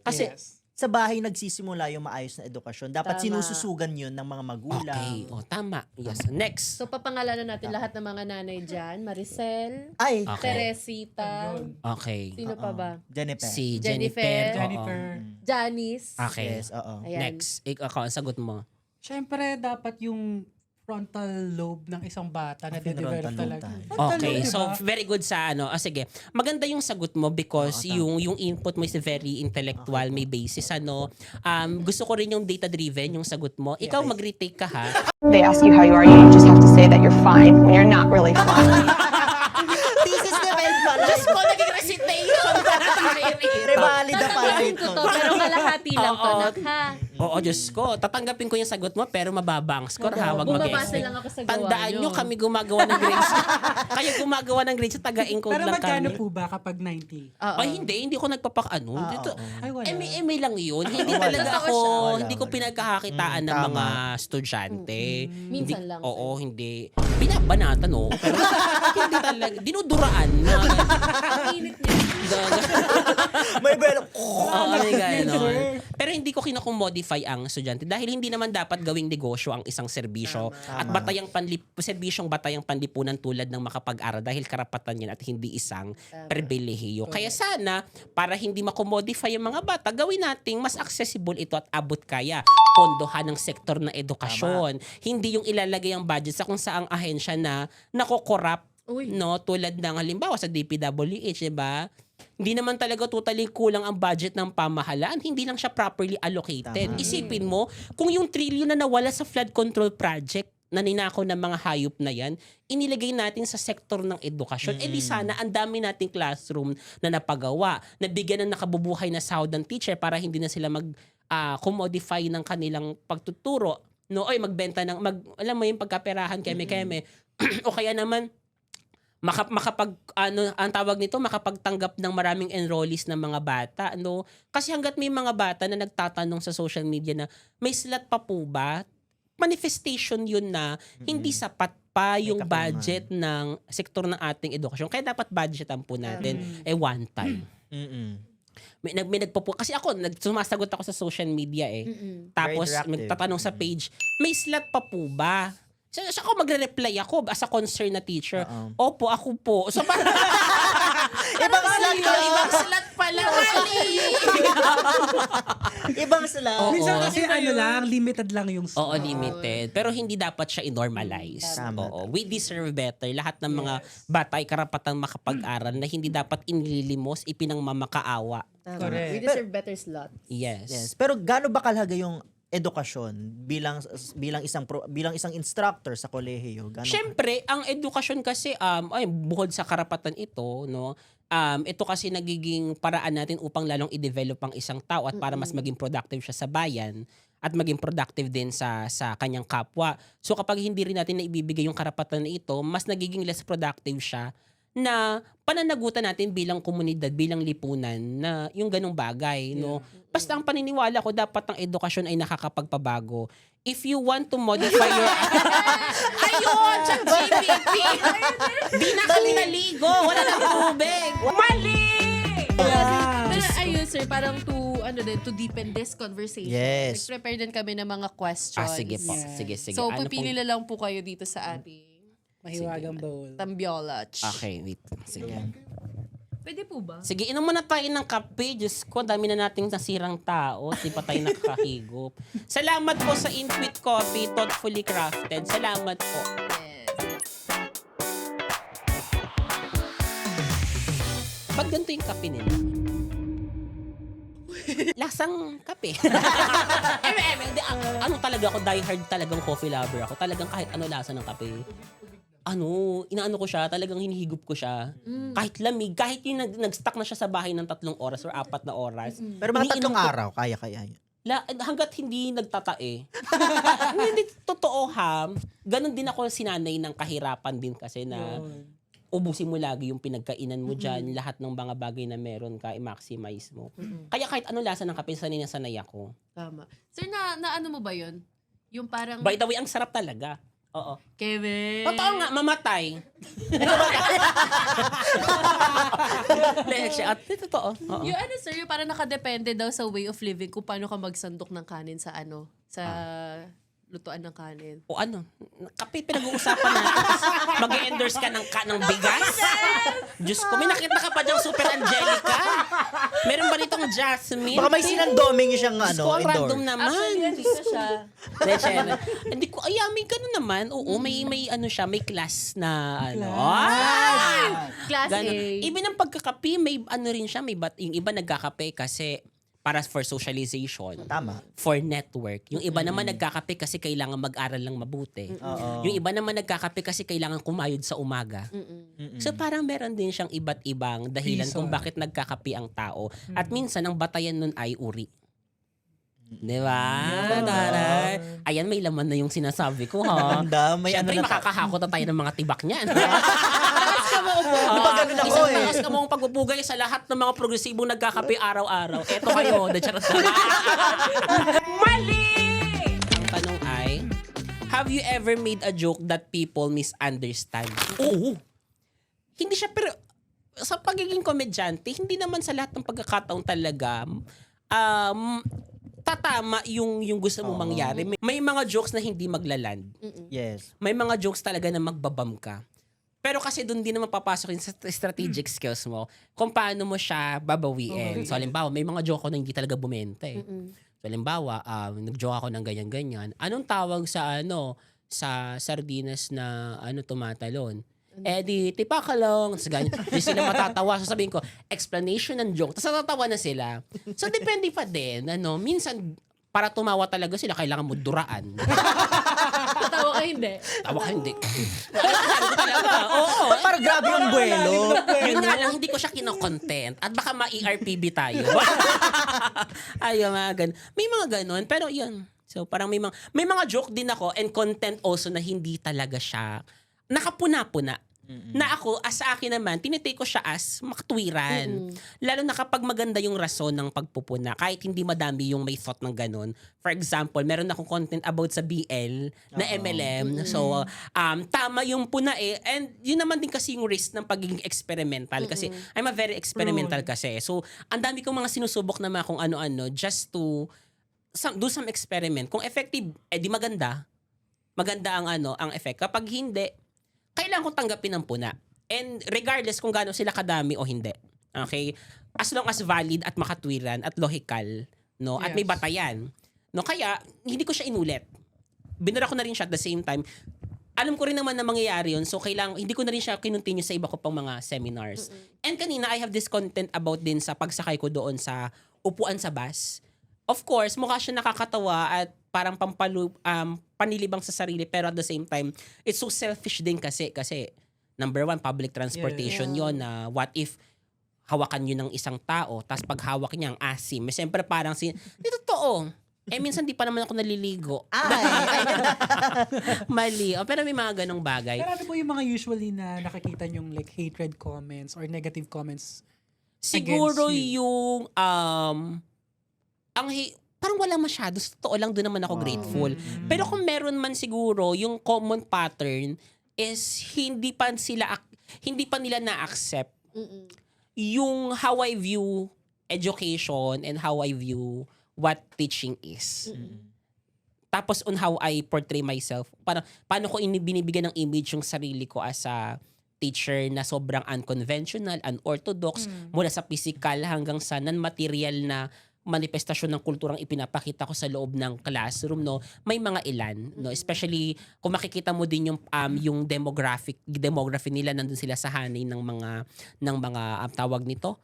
S2: Kasi,
S1: Sa bahay nagsisimula yung maayos na edukasyon. Dapat
S3: Tama.
S1: sinususugan yun ng mga magulang.
S2: okay. Tama. Yes. Next.
S3: So, papangalanan natin lahat ng mga nanay dyan. Maricel,
S1: Ay,
S2: Okay.
S3: Teresita,
S2: Okay.
S3: sino pa ba?
S1: Jennifer.
S2: Si
S3: Jennifer.
S2: Jennifer. oo.
S4: Jennifer.
S3: Janice.
S2: Okay.
S1: Yes, oo.
S3: Ayan.
S2: Next. Ikaw, ang sagot mo.
S4: Siyempre, dapat yung frontal lobe ng isang bata na
S1: Frontal
S4: de-develop
S1: lobe
S4: talaga.
S1: tayo.
S4: Frontal
S2: Okay,
S4: lobe,
S2: so
S4: diba?
S2: very good sa sige. Maganda yung sagot mo because yung input mo is very intellectual, may basis gusto ko rin yung data-driven yung sagot mo. Ikaw mag-retake ka ha.
S6: They ask you how you are, you just have to say that you're fine when you're not really fine.
S1: Thesis defense pala.
S2: Diyos ko, naging recitation para tayo rito.
S1: Revalida pala
S3: Ko
S1: ito.
S3: to, pero kalahati lang to,
S2: Oo.
S3: nak, ha?
S2: Oo, Diyos ko. Tatanggapin ko yung sagot mo pero mababa ang score ha. Huwag
S3: Bumabasa
S2: mag-expect.
S3: lang ako sa gawa
S2: Tandaan
S3: nyo.
S2: nyo, kami gumagawa ng grades. Kayo gumagawa ng grades, taga-encode
S4: Pero
S2: lang
S4: magkano
S2: kami.
S4: po ba kapag 90?
S3: Oo.
S2: Ay, hindi ko nagpapak-ano. Dito,
S4: Ay, wala.
S2: MA lang yun. Hindi
S1: Wala.
S2: talaga
S3: Totoo
S2: ako,
S3: siya.
S1: Wala,
S2: hindi ko
S1: wala.
S2: pinagkakakitaan ng
S1: Tama.
S2: mga estudyante.
S3: Minsan lang,
S2: Oo, hindi. Binabanatan, oo. Pero hindi talaga. Dinuduraan.
S3: Ang init niya.
S1: May belo.
S2: Oo, may gano'n. Pero hindi ko kinakomodify ang estudyante dahil hindi naman dapat gawing negosyo ang isang serbisyo at serbisyong batayang panlipunan tulad ng makapag-aral dahil karapatan yan at hindi isang pribilehiyo. Kaya sana, para hindi makomodify ang mga bata, gawin nating mas accessible ito at abot kaya pondohan ng sektor ng edukasyon. Hindi yung ilalagay ang budget sa kung saang ahensya na nakokorap,
S3: Uy.
S2: no, tulad ng halimbawa sa DPWH, 'di ba? Hindi naman talaga totally kulang ang budget ng pamahalaan, hindi lang siya properly allocated.
S1: Tama.
S2: Isipin mo, kung yung trillion na nawala sa flood control project na ninakaw ng mga hayop na yan, inilagay natin sa sektor ng edukasyon. Di sana ang dami nating classroom na napagawa, nabigyan ng nakabubuhay na sahod ng teacher para hindi na sila commodify ng kanilang pagtuturo. No, magbenta ng alam mo yung pagkaperahan keme-keme. O kaya naman ang tawag nito, makapagtanggap ng maraming enrollees ng mga bata, no? Kasi hangga't may mga bata na nagtatanong sa social media na may slot pa po ba? Manifestation yun na hindi sapat pa yung budget ng sektor ng ating edukasyon. Kaya dapat budgetan po natin one time. May nagpo kasi ako sumasagot ako sa social media Tapos
S1: Very interactive.
S2: nagtatanong sa page, may slot pa po ba? So ako magre-reply ako as a concerned na teacher. Opo, ako po. So parang
S1: Ibang slot ka.
S2: ibang slot pala.
S1: Ibang slot.
S2: Oo.
S4: Minsan kasi limited lang yung
S2: Oo, limited. Pero hindi dapat siya i-normalize.
S1: Tama.
S2: Oo. We deserve better. Lahat ng mga bata ay karapatang makapag-aral na hindi dapat inilimos, ipinangmamakaawa.
S4: Correct.
S3: We deserve better slots.
S2: Yes.
S1: Yes. Pero gaano ba kalaga yung edukasyon bilang isang instructor sa kolehiyo? Gaano?
S2: Siyempre, ang edukasyon kasi bukod sa karapatan ito, no, ito kasi nagiging paraan natin upang lalong i-develop ang isang tao at para mas maging productive siya sa bayan. at maging productive din sa kanyang kapwa. So kapag hindi rin natin naibibigay yung karapatan na ito, mas nagiging less productive siya na pananagutan natin bilang komunidad, bilang lipunan na yung ganong bagay, no? Basta ang paniniwala ko, dapat ang edukasyon ay nakakapagpabago. If you want to modify your... Ayun! ChatGPT! Di na kami naligo! Wala nang tubig! Mali!
S3: Pero ayun sir, parang to deepen this conversation.
S1: Yes.
S3: Nag-prepare din kami ng mga questions.
S2: Sige po.
S4: Yeah.
S2: Sige.
S3: So,
S2: Ano
S3: pipili
S2: pong-
S3: na lang po kayo dito sa ating
S4: Mahiwagang bowl.
S3: Tambiolach.
S2: Okay, wait. Sige.
S3: Pwede po ba?
S2: Sige, inom muna tayo ng kape. Diyos ko, dami na nating nasirang tao. Di pa tayo nakakahigop. Salamat po sa Intuit Coffee, thoughtfully crafted. Salamat po.
S3: Yes.
S2: Ba't ganito yung kape nila? Lasang kape. Ano talaga ako, diehard talagang coffee lover ako. Talagang kahit ano lasa ng kape. Inaano ko siya, talagang hinihigop ko siya. Kahit lamig, kahit yung nag-stuck na siya sa bahay ng 3 oras or 4 na oras.
S1: Pero mga
S2: iniinom
S1: 3
S2: ko-
S1: araw, kaya.
S2: hanggat hindi nagtatae. Hindi totoo ha. Ganon din ako sinanay ng kahirapan din kasi na ubusin mo lagi yung pinagkainan mo dyan, lahat ng mga bagay na meron ka, i-maximize mo. Kaya kahit ano lasa ng kape, sanay na sanay ako.
S3: Tama. Sir, na ano mo ba yun? Yung parang...
S2: By the way, ang sarap talaga. Oo.
S3: Kevin.
S2: Totoo nga, mamatay. Leche, at totoo. Oo.
S3: Yung ano sir, yung parang nakadepende daw sa way of living kung paano ka magsandok ng kanin sa sa lutuan ng kanin.
S2: O ano, kape pinag-uusapan natin. Mag-endorse ka ng bigas? Diyos ko, may nakita ka pa diyang Super Angelica. Meron ba nitong Jasmine?
S1: Baka may sinandoming siyang
S2: Diyos ko, ang random
S1: indoor.
S2: naman.
S3: Actually, andito siya.
S2: Leche. Hindi ko, may ganun naman. Oo, may ano siya, may class na ano.
S3: Class A.
S2: Ganun. Even ang pagkakape, may ano rin siya, yung iba nagkakape kasi para for socialization.
S1: Tama.
S2: For network. Yung iba naman nagkakape kasi kailangan mag-aral lang mabuti.
S1: Oo.
S2: Yung iba naman nagkakape kasi kailangan kumayod sa umaga. So parang meron din siyang iba't ibang dahilan
S4: Reason.
S2: kung bakit nagkakape ang tao. At minsan ang batayan nun ay uri. Di ba? Taray. Ayan, may laman na yung sinasabi ko, ha?
S1: Ganda, may
S2: Siyempre,
S1: ano na
S2: makakahakot na tayo ng mga tibak niyan.
S1: Di ba ganun ako
S2: Isang
S1: eh?
S2: taas ka mong pagbubugay sa lahat ng mga progresibong nagkakape araw-araw. Eto kayo, na charot na. Mali! Ang tanong ay, have you ever made a joke that people misunderstand? Oo. Hindi siya, pero sa pagiging komedyante, hindi naman sa lahat ng pagkakataon talaga, tatama yung gusto mong mangyari. May mga jokes na hindi maglaland.
S1: Yes.
S2: May mga jokes talaga na magbabam ka. Pero kasi doon din naman papasok yung strategic skills mo kung paano mo siya babawiin. So, halimbawa, may mga joke ako na hindi talaga bumenta eh. So, halimbawa, nag-joke ako ng ganyan-ganyan. Anong tawag sa sa sardinas na tumatalon? Eh di, tipa ka lang. Tapos ganyan. Di sila matatawa. So sabihin ko, explanation ng joke. Tapos natatawa na sila. So depende pa din. Minsan, para tumawa talaga sila, kailangan mo duraan.
S3: Tatawa ka hindi.
S2: Tawa ka, hindi. Talaga, oo.
S1: Ba't parang grabe yung buwelo?
S2: Yun nga lang, hindi ko siya kino-content. At baka ma-ERPB tayo. Ayun, mga ganun. May mga ganun. Pero yun. So parang may mga joke din ako and content also na hindi talaga siya nakapuna-puna. Na ako, as sa akin naman, tinitake ko siya as makatwiran. Lalo na kapag maganda yung rason ng pagpupuna, kahit hindi madami yung may thought ng ganun. For example, meron akong content about sa BL na MLM. So, tama yung puna eh. And yun naman din kasi yung risk ng pagiging experimental. Kasi I'm a very experimental kasi. So, ang dami kong mga sinusubok na mga kung ano-ano just to do some experiment. Kung effective, di maganda. Maganda ang effect. Kapag hindi, kailangan kong tanggapin ng puna. And regardless kung gaano sila kadami o hindi. Okay? As long as valid at makatwiran at logical, no? At may batayan. No? Kaya, hindi ko siya inulit. Binura ko na rin siya at the same time. Alam ko rin naman na mangyayari yun. So, hindi ko na rin siya kinontinue sa iba ko pang mga seminars. And kanina, I have this content about din sa pagsakay ko doon sa upuan sa bus. Of course, mukha siya nakakatawa at parang panilibang sa sarili, pero at the same time, it's so selfish din kasi number one, public transportation yon na what if hawakan yun ng isang tao, tapos pag hawak niya ang asim, siyempre parang di totoo. Minsan di pa naman ako naliligo.
S1: Ay,
S2: Mali. Pero may mga ganong bagay.
S4: Pero ano po yung mga usually na nakikita nyong like hatred comments or negative comments?
S2: Siguro
S4: against you?
S2: yung parang wala masyado. Sa totoo lang, doon naman ako grateful. Pero kung meron man siguro, yung common pattern is hindi pa nila na-accept yung how I view education and how I view what teaching is. Tapos on how I portray myself. Paano ko binibigyan ng image yung sarili ko as a teacher na sobrang unconventional, unorthodox, mula sa physical hanggang sa non-material na manifestasyon ng kulturang ipinapakita ko sa loob ng classroom, no, may mga ilan, no, especially kung makikita mo din yung demography nila, nandun sila sa hanay ng mga tawag nito,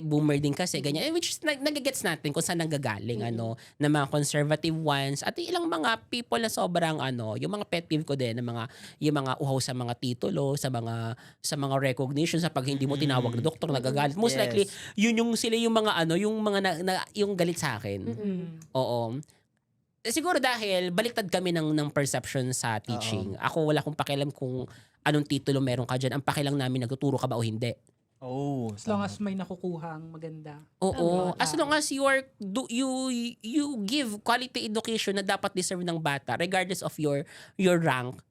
S2: boomer din kasi ganyan, which is nagigets natin kung saan nanggagaling, ng mga conservative ones at ilang mga people na sobrang yung mga pet peeve ko din, yung mga uhaw sa mga titulo, sa mga recognition, sa pag hindi mo tinawag na doktor, nagagalit. Most
S1: Yes.
S2: likely sila yung mga yung galit sa akin. Oo. Siguro dahil baliktad kami ng perception sa teaching. Ako wala akong pakialam kung anong titulo meron ka dyan. Ang pakialam namin, nagtuturo ka ba o hindi.
S4: As long as may nakukuhang maganda.
S2: Oo. As long as you give quality education na dapat deserve ng bata regardless of your rank,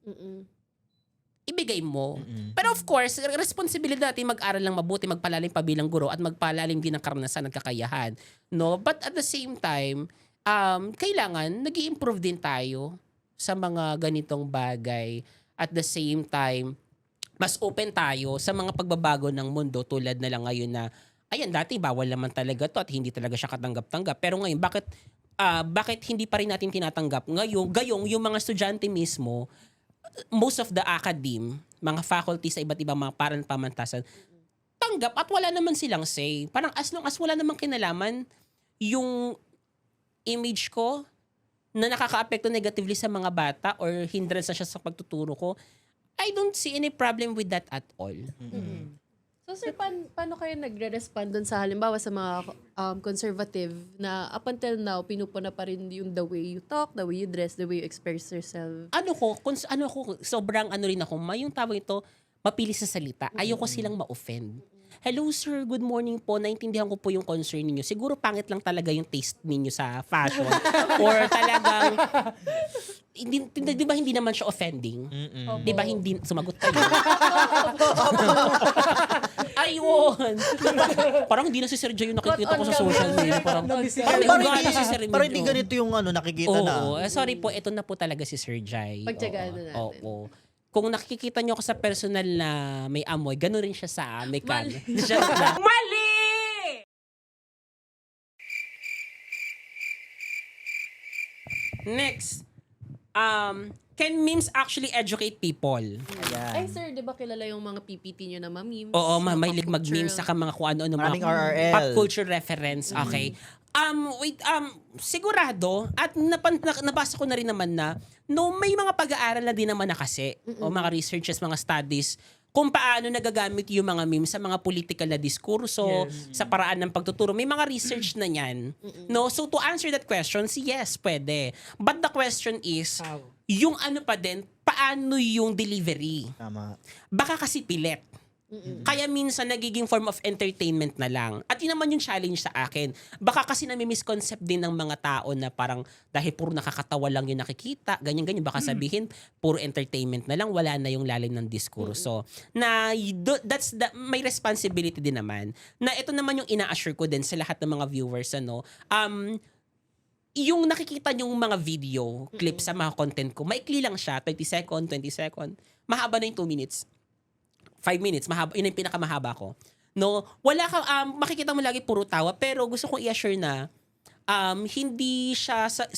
S2: ibigay mo. Pero of course, responsibilidad natin mag-aral lang mabuti, magpalalim pa bilang guro at magpalalim din ng karanasan at kakayahan. No? But at the same time, kailangan nag-i-improve din tayo sa mga ganitong bagay. At the same time, mas open tayo sa mga pagbabago ng mundo tulad na lang ngayon na, ayan, dati bawal naman talaga to at hindi talaga siya katanggap-tanggap. Pero ngayon, bakit hindi pa rin natin tinatanggap? Gayong yung mga estudyante mismo, most of the mga faculty sa iba't ibang mga parang pamantasan, tanggap at wala naman silang say. Parang as long as wala namang kinalaman yung image ko na nakaka-apekto negatively sa mga bata or hindrance na siya sa pagtuturo ko, I don't see any problem with that at all.
S3: So sir, paano kayo nagre-respond dun sa halimbawa sa mga conservative na up until now, pinupuna pa rin yung the way you talk, the way you dress, the way you express yourself?
S2: Sobrang rin ako, yung tawag ito, mapili sa salita. Ayoko silang ma-offend. Hello sir, good morning po. Naintindihan ko po yung concern ninyo. Siguro pangit lang talaga yung taste ninyo sa fashion. Or talagang, di ba hindi naman siya offending? Di ba hindi, sumagot kayo? Ayun. Parang hindi na si Sir Jay yung nakikita ko sa social media. Parang
S1: hindi ganito yung nakikita na.
S2: Oo. Sorry po, ito na po talaga si Sir Jay.
S3: Pagtyagaan na natin.
S2: Oo. Kung nakikita nyo ako sa personal na may amoy, gano'n rin siya sa Mekan. Mali! Next. Can memes actually educate people?
S3: Ay sir, di ba kilala yung mga PPT nyo na ma-memes?
S2: Oo,
S3: Mga
S2: mahilig
S3: pop
S2: mag-memes
S3: culture.
S2: saka mga kung ano-ano.
S1: Maraming
S2: mga
S1: RRL.
S2: Pop culture reference. Okay. Sigurado, at nabasa ko na rin naman na, may mga pag-aaral na din naman na kasi, o mga researches, mga studies, kung paano nagagamit yung mga memes sa mga political na diskurso, sa paraan ng pagtuturo. May mga research na yan. No? So to answer that question, yes, pwede. But the question is,
S4: How?
S2: yung pa din, paano yung delivery?
S1: Tama.
S2: Baka kasi pilit. Kaya minsan nagiging form of entertainment na lang. At yun naman yung challenge sa akin. Baka kasi nami-misconcept din ng mga tao na parang dahil puro nakakatawa lang yung nakikita, ganyan-ganyan. Baka sabihin, puro entertainment na lang, wala na yung lalim ng diskurso. Na may responsibility din naman. Na ito naman yung ina-assure ko din sa lahat ng mga viewers. Yung nakikita yung mga video clips sa mga content ko, maikli lang siya, 30 second, 20 second. Mahaba na yung 2 minutes. 5 minutes, mahaba, yun yung pinakamahaba ko. No, wala ka, makikita mo lagi puro tawa, pero gusto kong i-assure na hindi siya sa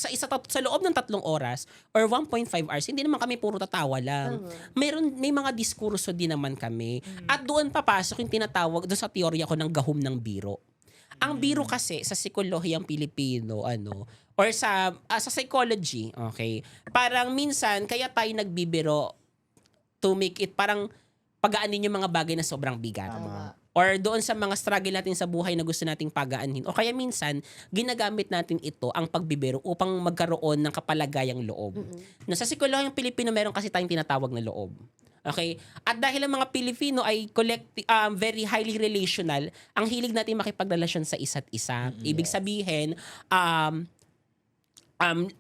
S2: loob ng 3 oras or 1.5 hours, hindi naman kami puro tatawa lang. May mga diskurso din naman kami. At doon papasok yung tinatawag doon sa teorya ko ng gahom ng biro. Ang biro kasi sa psikolohiyang Pilipino, or sa psychology, okay? Parang minsan kaya tayo nagbibiro to make it parang pagaanin yung mga bagay na sobrang bigat. or doon sa mga struggle natin sa buhay na gusto nating pagaanin. O kaya minsan, ginagamit natin ito, ang pagbibiro, upang magkaroon ng kapalagayang loob. No, sa psikolohiyang Pilipino, meron kasi tayong tinatawag na loob. Okay? At dahil ang mga Pilipino ay very highly relational, ang hilig natin makipagrelasyon sa isa't isa. Ibig sabihin,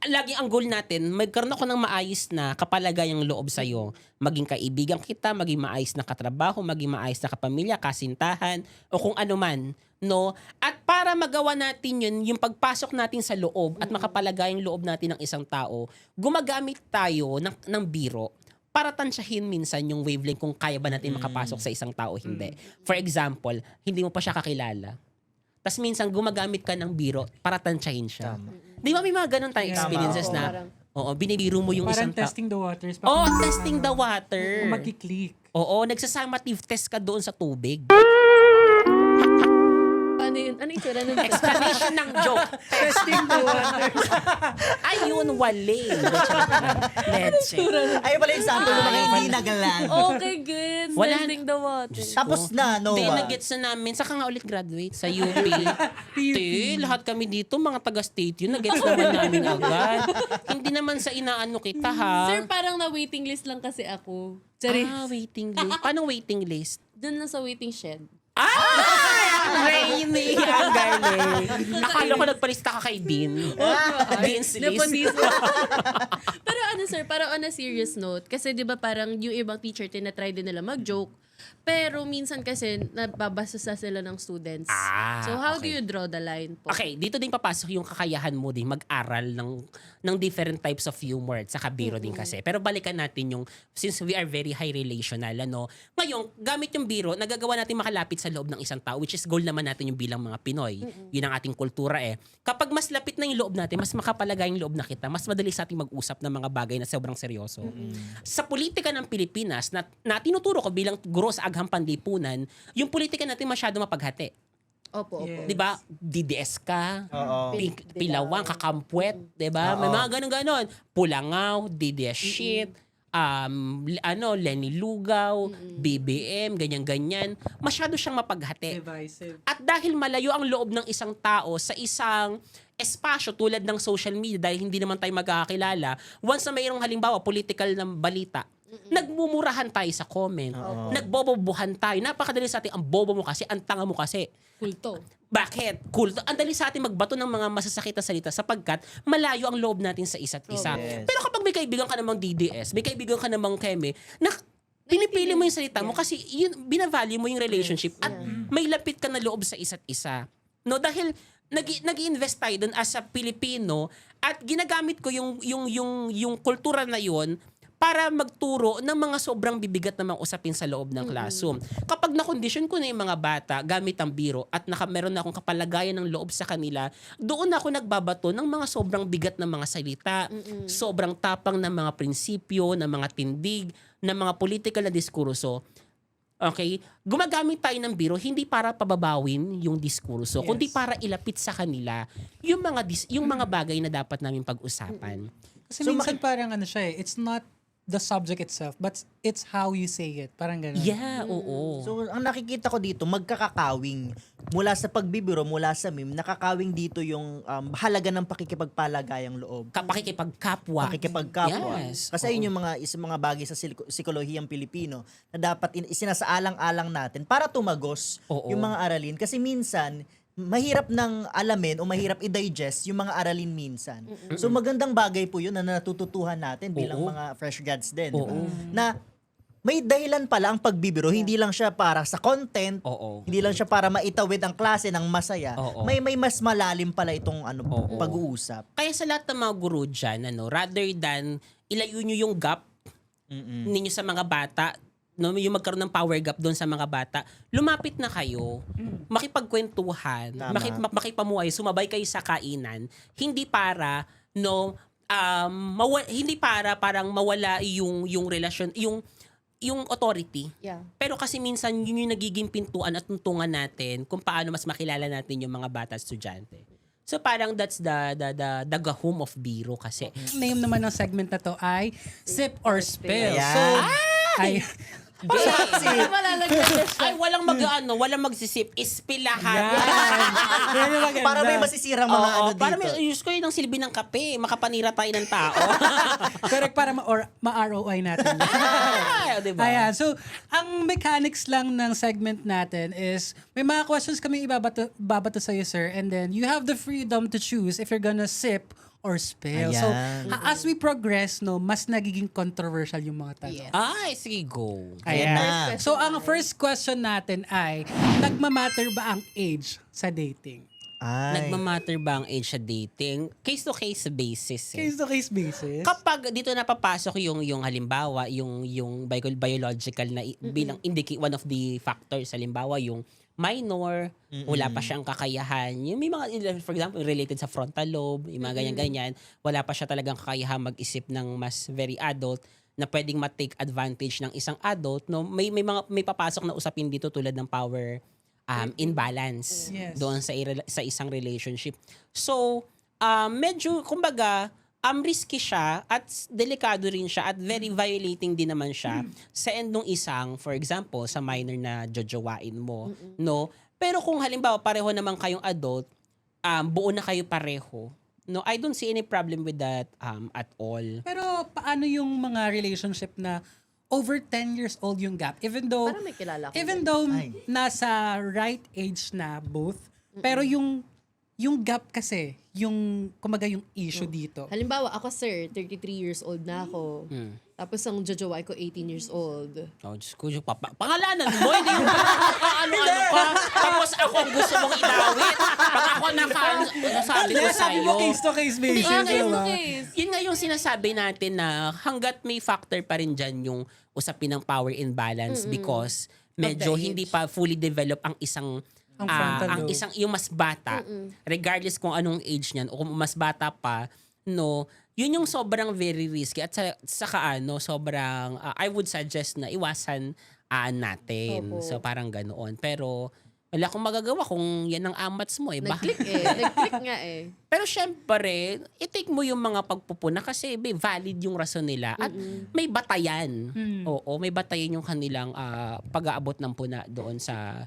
S2: lagi ang goal natin, magkaroon ako ng maayos na kapalagayang loob sa'yo. Maging kaibigan kita, maging maayos na katrabaho, maging maayos na kapamilya, kasintahan, o kung ano man. No? At para magawa natin yun, yung pagpasok natin sa loob at makapalagayang loob natin ng isang tao, gumagamit tayo ng biro para tansyahin minsan yung wavelength kung kaya ba natin makapasok sa isang tao, hindi. For example, hindi mo pa siya kakilala. Tapos minsan gumagamit ka ng biro para tansyahin siya. Di ba may mga ganun tayong experiences na, binibiro mo yung
S4: Parang
S2: isang tao.
S4: testing the waters.
S2: Testing the water.
S4: Kung magkiklik.
S2: Oo, nagsasamative test ka doon sa tubig.
S3: Ano yun? Ano yung tura ng
S2: Explanation ng joke.
S4: Testing the waters.
S2: Ayun, wali. Leche.
S1: Ay pala yung sample ng mga hindi nagalan.
S3: Okay, good.
S2: Wala-
S3: Testing the water.
S1: Tapos na, no?
S2: Hindi, nag-gets na namin. Saka nga ulit graduate sa UP. Te, lahat kami dito, mga taga-state yun, nag-gets naman namin agad. Hindi naman sa inaano kita, ha?
S3: Sir, parang na-waiting list lang kasi ako. Sorry.
S2: Waiting list. Paano waiting list?
S3: Doon lang sa waiting shed.
S2: Rainy! Ang galing. Akala ko nagpalista ka kay Dean. Dean's list.
S3: Nepotism. Pero ano sir, parang on a serious note, kasi di ba parang yung ibang teacher, tinatry din nila mag-joke, pero minsan kasi nababasa sila ng students. So how do
S2: okay.
S3: you draw the line po?
S2: Okay, dito din papasok yung kakayahan mo din mag-aral ng different types of humor at saka biro din kasi. Pero balikan natin yung, since we are very high relational, ngayon, gamit yung biro, nagagawa natin makalapit sa loob ng isang tao, which is goal naman natin yung bilang mga Pinoy. Yun ang ating kultura Kapag mas lapit na yung loob natin, mas makapalagay yung loob na kita, mas madali sa ating mag-usap ng mga bagay na sobrang seryoso. Sa politika ng Pilipinas, na tinuturo ko bilang guro sa Agham Panlipunan, yung politika natin masyado mapaghati.
S3: Opo.
S4: Yeah.
S2: 'Di ba? DDS ka,
S1: Oo.
S2: Pilawang, Kakampwet, 'di ba? May mga ganun-ganon. Pulangaw, DDS shit, Lenny Lugaw, BBM, ganyan-ganyan. Masyado siyang mapaghati.
S4: Divisive.
S2: At dahil malayo ang loob ng isang tao sa isang espasyo tulad ng social media, dahil hindi naman tayo magkakakilala, once na mayroong halimbawa political na balita, nagmumurahan tayo sa comment. Nagbobobohan tayo. Napakadali sa atin, ang bobo mo kasi, ang tanga mo kasi.
S3: Kulto.
S2: Bakit? Cool. Ang dali sa atin magbato ng mga masasakit na salita sapagkat malayo ang loob natin sa isa't isa.
S1: Yes.
S2: Pero kapag may kaibigan ka namang DDS, may kaibigan ka namang Keme, na pinipili mo yung salita mo kasi yun, binavalue mo yung relationship at may lapit ka na loob sa isa't isa. No, dahil nag-invest tayo doon as a Pilipino at ginagamit ko yung kultura na yun para magturo ng mga sobrang bibigat na mga usapin sa loob ng classroom. Kapag na-condition ko na yung mga bata gamit ang biro at meron na akong kapalagayan ng loob sa kanila, doon ako nagbabato ng mga sobrang bigat na mga salita, sobrang tapang na mga prinsipyo, na mga tindig, na mga political na diskurso. Okay? Gumagamit tayo ng biro hindi para pababawin yung diskurso, kundi para ilapit sa kanila yung mga bagay na dapat namin pag-usapan.
S4: Kasi minsan parang ano siya it's not the subject itself, but it's how you say it. Parang gano'n.
S2: Yeah, oo.
S1: So, ang nakikita ko dito, magkakakawing. Mula sa pagbibiro, mula sa meme, nakakawing dito yung halaga ng pakikipagpalagayang loob.
S2: Pakikipagkapwa.
S1: Pakikipagkapwa.
S2: Yes.
S1: Kasi ayun yung mga bagay sa psikolohiyang Pilipino na dapat isinasaalang-alang natin para tumagos
S2: Oo.
S1: yung mga aralin. Kasi minsan, mahirap nang alamin o mahirap i-digest yung mga aralin minsan. So magandang bagay po yun na natututuhan natin bilang
S2: Oo.
S1: mga fresh grads din. Di ba?
S2: Oo.
S1: Na may dahilan pala ang pagbibiro, hindi lang siya para sa content,
S2: Oo.
S1: hindi lang siya para maitawid ang klase ng masaya.
S2: Oo.
S1: May mas malalim pala itong
S2: Oo.
S1: pag-uusap.
S2: Kaya sa lahat ng mga guru dyan, rather than ilayo nyo yung gap ninyo sa mga bata, yung magkaroon ng power gap doon sa mga bata, lumapit na kayo, makipagkwentuhan,
S1: Tama.
S2: makipamuhay, sumabay kayo sa kainan, hindi para hindi para parang mawala yung relasyon, yung authority.
S3: Yeah.
S2: Pero kasi minsan yun yung nagiging pintuan at tuntungan natin kung paano mas makilala natin yung mga bata at estudyante. So parang that's the gahum of biro kasi.
S4: Name naman ng segment na to ay Sip or Spill.
S1: Ayan.
S4: So, ay,
S3: Para malalagyan na siya.
S2: Ay, walang magsisip. Ispill lahat.
S4: Yan yung maganda.
S1: Para may masisirang mga ano dito.
S2: Para may use ko yun ang silbi ng kape. Makapanira tayo ng tao.
S4: Correct, para ma-ROI natin.
S2: Ay, diba?
S4: Ayan. So, ang mechanics lang ng segment natin is may mga questions kami ibabato sa'yo, sir. And then, you have the freedom to choose if you're gonna sip or spill. So,
S1: Ayan.
S4: as we progress, no, mas nagiging controversial yung mga tanong.
S3: Yeah.
S2: Ay, sige, go.
S1: Ayan na.
S4: So, ang first question natin ay, nagmamatter ba ang age sa dating?
S1: Ay.
S2: Nagmamatter ba ang age sa dating? Case-to-case basis. Eh.
S4: Case-to-case basis?
S2: Kapag dito napapasok yung halimbawa, yung biological na bilang one of the factors, halimbawa yung minor, wala pa siyang kakayahan. Yung may mga, for example, related sa frontal lobe, yung mga ganyan-ganyan, wala pa siya talagang kakayahan mag-isip ng mas very adult na pwedeng ma-take advantage ng isang adult. No, may papasok na usapin dito tulad ng power imbalance
S4: Yes.
S2: doon sa isang relationship. So, medyo kumbaga risky siya at delikado rin siya at very violating din naman siya sa end nung isang, for example, sa minor na jojowain mo, no? Pero kung halimbawa pareho naman kayong adult, buo na kayo pareho, no? I don't see any problem with that at all.
S4: Pero paano yung mga relationship na over 10 years old yung gap? Even though
S3: Parang may kilala ko.
S1: Ay.
S4: nasa right age na both, pero yung gap kasi, yung kumaga yung issue dito.
S3: Halimbawa, ako sir, 33 years old na ako. Tapos ang jojowa ko 18 years old.
S2: Oh, Diyos ko, yung pangalanan mo, hindi yung ano ka. Tapos ako ang gusto mong idawit. Pag ako nasabi ko sa'yo.
S4: Case-to-case basis.
S3: Okay,
S4: diba?
S2: Yun nga yung sinasabi natin na hanggat may factor pa rin dyan yung usapin ng power imbalance because medyo
S3: Of the
S2: hindi
S3: age.
S2: pa fully develop ang isang
S4: Ang frontal
S2: ang
S4: lobe.
S2: isang yung mas bata regardless kung anong age niyan o kung mas bata pa no yun yung sobrang very risky at saka sobrang I would suggest na iwasan natin.
S3: Opo.
S2: So parang ganoon pero wala akong magagawa kung yan ang amats mo
S3: Nag-click Nag-click nga eh.
S2: pero syempre, i-take mo yung mga pagpupuna kasi may valid yung rason nila at may batayan. Oo, may batayan yung kanilang pag-aabot ng puna doon sa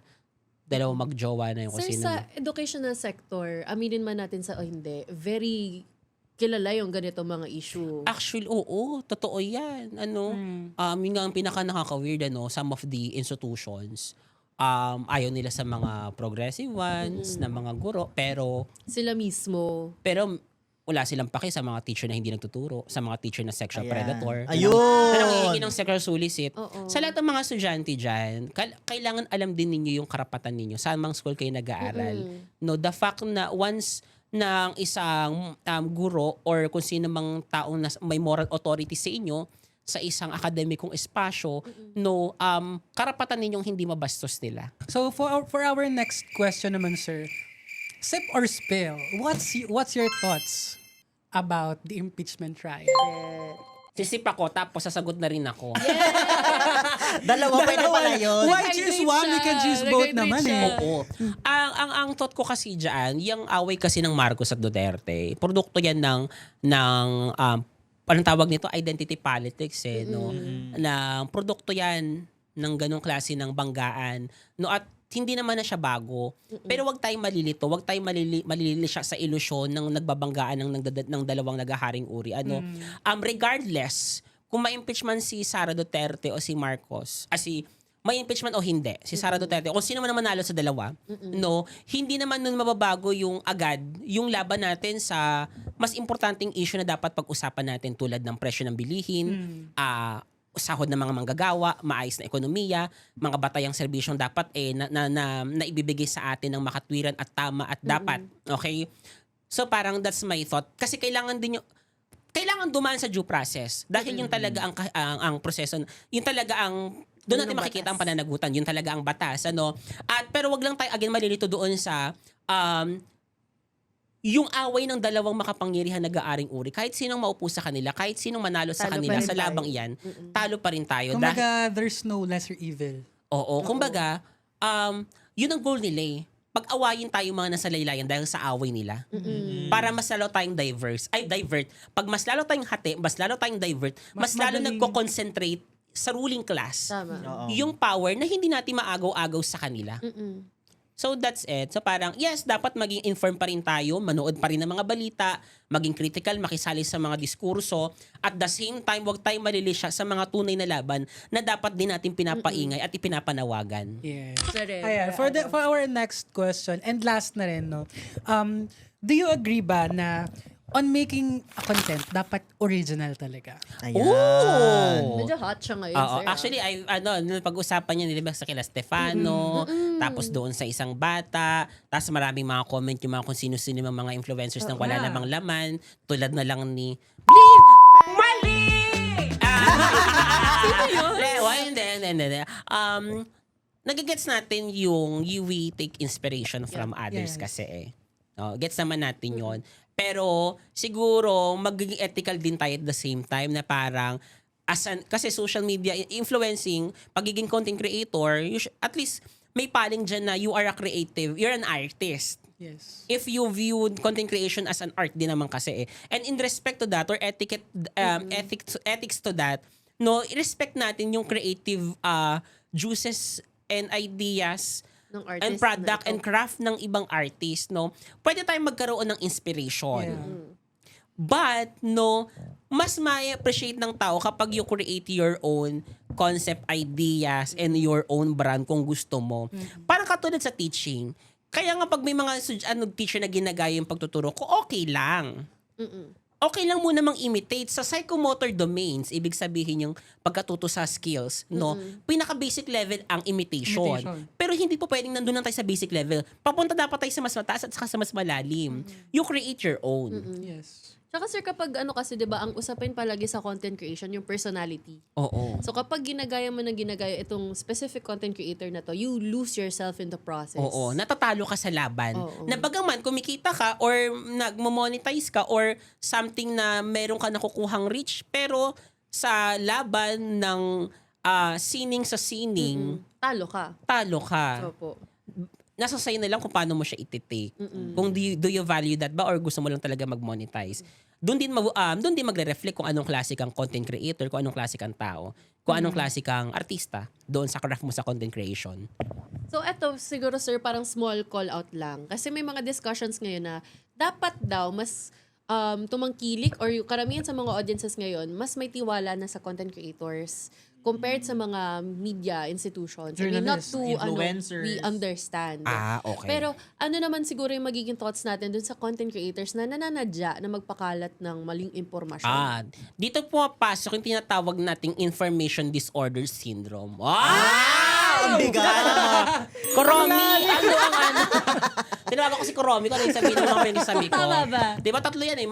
S2: dalawang magjowa na yung
S3: Sir,
S2: kasi
S3: sa educational sector, aminin man natin sa o hindi, very kilala yung ganito mga issue.
S2: Actually, oo, totoo yan. Yun nga ang pinaka nakaka-weird, some of the institutions, ayaw nila sa mga progressive ones, na mga guro, pero
S3: Sila mismo.
S2: wala silang pake sa mga teacher na hindi nagtuturo, sa mga teacher na sexual
S1: Ayan.
S2: predator.
S1: Ayun.
S2: Na nangihingi ng sexual solicit.
S3: Oo.
S2: Sa lahat ng mga estudyante dyan, kailangan alam din ninyo yung karapatan ninyo. Saan mang school kayo nag-aaral. No, the fact na once na ang isang guro or kung sino mang taong may moral authority sa inyo, sa isang akademikong espasyo, karapatan ninyong hindi mabastos nila.
S4: So, for our next question naman, sir, sip or spill, what's your thoughts about the impeachment trial?
S2: Sisip ako, tapos sasagot na rin ako.
S1: Dalawa, pwede pala yun.
S4: Why choose one? We can choose both naman eh.
S2: Oo. Ang thought ko kasi diyan, yung away kasi ng Marcos at Duterte, produkto yan ng anong tawag nito? Identity politics no. Na produkto yan ng ganong klase ng banggaan. No, at hindi naman na siya bago. Pero wag tayong malilito, wag tayong malilili siya sa ilusyon ng nagbabanggaan ng dalawang naghaharing uri. Regardless kung ma-impeachment si Sara Duterte o si Marcos, may impeachment o hindi, si Sara Duterte, kung sino man naman nanalo sa dalawa, no, hindi naman nun mababago yung yung laban natin sa mas importanteng issue na dapat pag-usapan natin tulad ng presyo ng bilihin, sahod ng mga manggagawa, maayos na ekonomiya, mga batayang serbisyong dapat na ibibigay sa atin ng makatwiran at tama at dapat. Okay? So parang that's my thought. Kasi kailangan dumaan sa due process dahil yung talaga ang proseso, yung talaga ang doon natin makikita ang pananagutan, yun talaga ang batas, At pero wag lang tayo again malilito doon sa yung away ng dalawang makapangyarihan nag-aaring uri, kahit sinong maupo sa kanila, kahit sinong manalo sa
S3: Talo
S2: kanila
S3: pa rin
S2: sa
S3: tayo.
S2: labang iyan, talo pa rin tayo.
S4: Kumbaga, there's no lesser evil.
S2: Oo, kumbaga, yun ang goal nila eh. Pag-awayin tayo mga nasa laylayan dahil sa away nila. Para mas lalo tayong divert. Pag mas lalo tayong hati, mas lalo tayong divert, mas lalo
S4: madaling-
S2: nagko-concentrate sa ruling class
S3: Tama.
S1: Oo.
S2: yung power na hindi natin maagaw-agaw sa kanila. So that's it. So parang, yes, dapat maging informed pa rin tayo, manood pa rin ng mga balita, maging critical, makisali sa mga diskurso, at the same time, wag tayong malilisya sa mga tunay na laban na dapat din natin pinapaingay at ipinapanawagan.
S4: Yes.
S3: Correct.
S4: Ayan, for our next question, and last na rin, no, do you agree ba na on making a content, dapat original talaga?
S1: Ayan.
S3: Medyo hot siya ngayon,
S2: Oo,
S3: sir.
S2: actually, pag-usapan niya nila sa kila Stefano, tapos doon sa isang bata, tapos maraming mga comment yung mga kung sino-sino yung mga influencers na wala
S4: Yeah.
S2: namang laman, tulad na lang ni Bleep! Mali! Sino yun? Hindi. Nagigets natin yung we take inspiration from others
S4: Yes.
S2: kasi eh. Gets naman natin yon. Pero siguro magiging ethical din tayo at the same time na parang kasi social media influencing, pagiging content creator, at least may paling dyan na you are a creative, you're an artist.
S4: Yes.
S2: If you view content creation as an art din naman kasi eh. And in respect to that or ethics to that, no, respect natin yung creative juices and ideas
S3: Ng artist
S2: and product
S3: na
S2: and craft ng ibang artist, no. Pwede tayong magkaroon ng inspiration.
S4: Yeah.
S2: But, no, mas ma-appreciate ng tao kapag you create your own concept ideas and your own brand kung gusto mo. Parang katulad sa teaching. Kaya nga pag may mga teacher na ginagaya yung pagtuturo ko, okay lang. Okay lang muna mang-imitate sa psychomotor domains, ibig sabihin yung pagkatuto sa skills, no? Pinaka-basic level ang imitation. Pero hindi po pwedeng nandun lang tayo sa basic level. Papunta dapat tayo sa mas mataas at saka sa mas malalim. You create your own.
S4: Yes.
S3: Tsaka sir, kapag kasi, di ba, ang usapin palagi sa content creation, yung personality.
S2: Oo.
S3: So kapag ginagaya mo ng ginagaya itong specific content creator na to, you lose yourself in the process.
S2: Oo, natatalo ka sa laban.
S3: Oo.
S2: Na bagaman kumikita ka or nagmo-monetize ka or something na meron ka nakukuhang reach, pero sa laban ng sining sa sining,
S3: Talo ka.
S2: talo ka.
S3: Opo.
S2: Nasa sa'yo na lang kung paano mo siya ititake. Kung do you value that ba or gusto mo lang talaga mag-monetize. Doon din magre-reflect kung anong klase kang content creator, kung anong klase kang tao, kung anong klase kang artista doon sa craft mo sa content creation.
S3: So eto, siguro sir, parang small call out lang. Kasi may mga discussions ngayon na dapat daw mas tumangkilik or yung karamihan sa mga audiences ngayon, mas may tiwala na sa content creators compared sa mga media institutions. I mean, not
S4: Journalists,
S3: to,
S1: influencers.
S3: we understand.
S2: Okay.
S3: Pero ano naman siguro yung magiging thoughts natin dun sa content creators na nananadya na magpakalat ng maling impormasyon?
S2: Dito pumapasok yung tinatawag nating information disorder syndrome.
S1: Ang bigat.
S2: Koromi! Tinawagan ko si Koromi kung ano yung sabihin mo yung sabi ko.
S3: Tama ba?
S2: Di ba tatlo yan eh?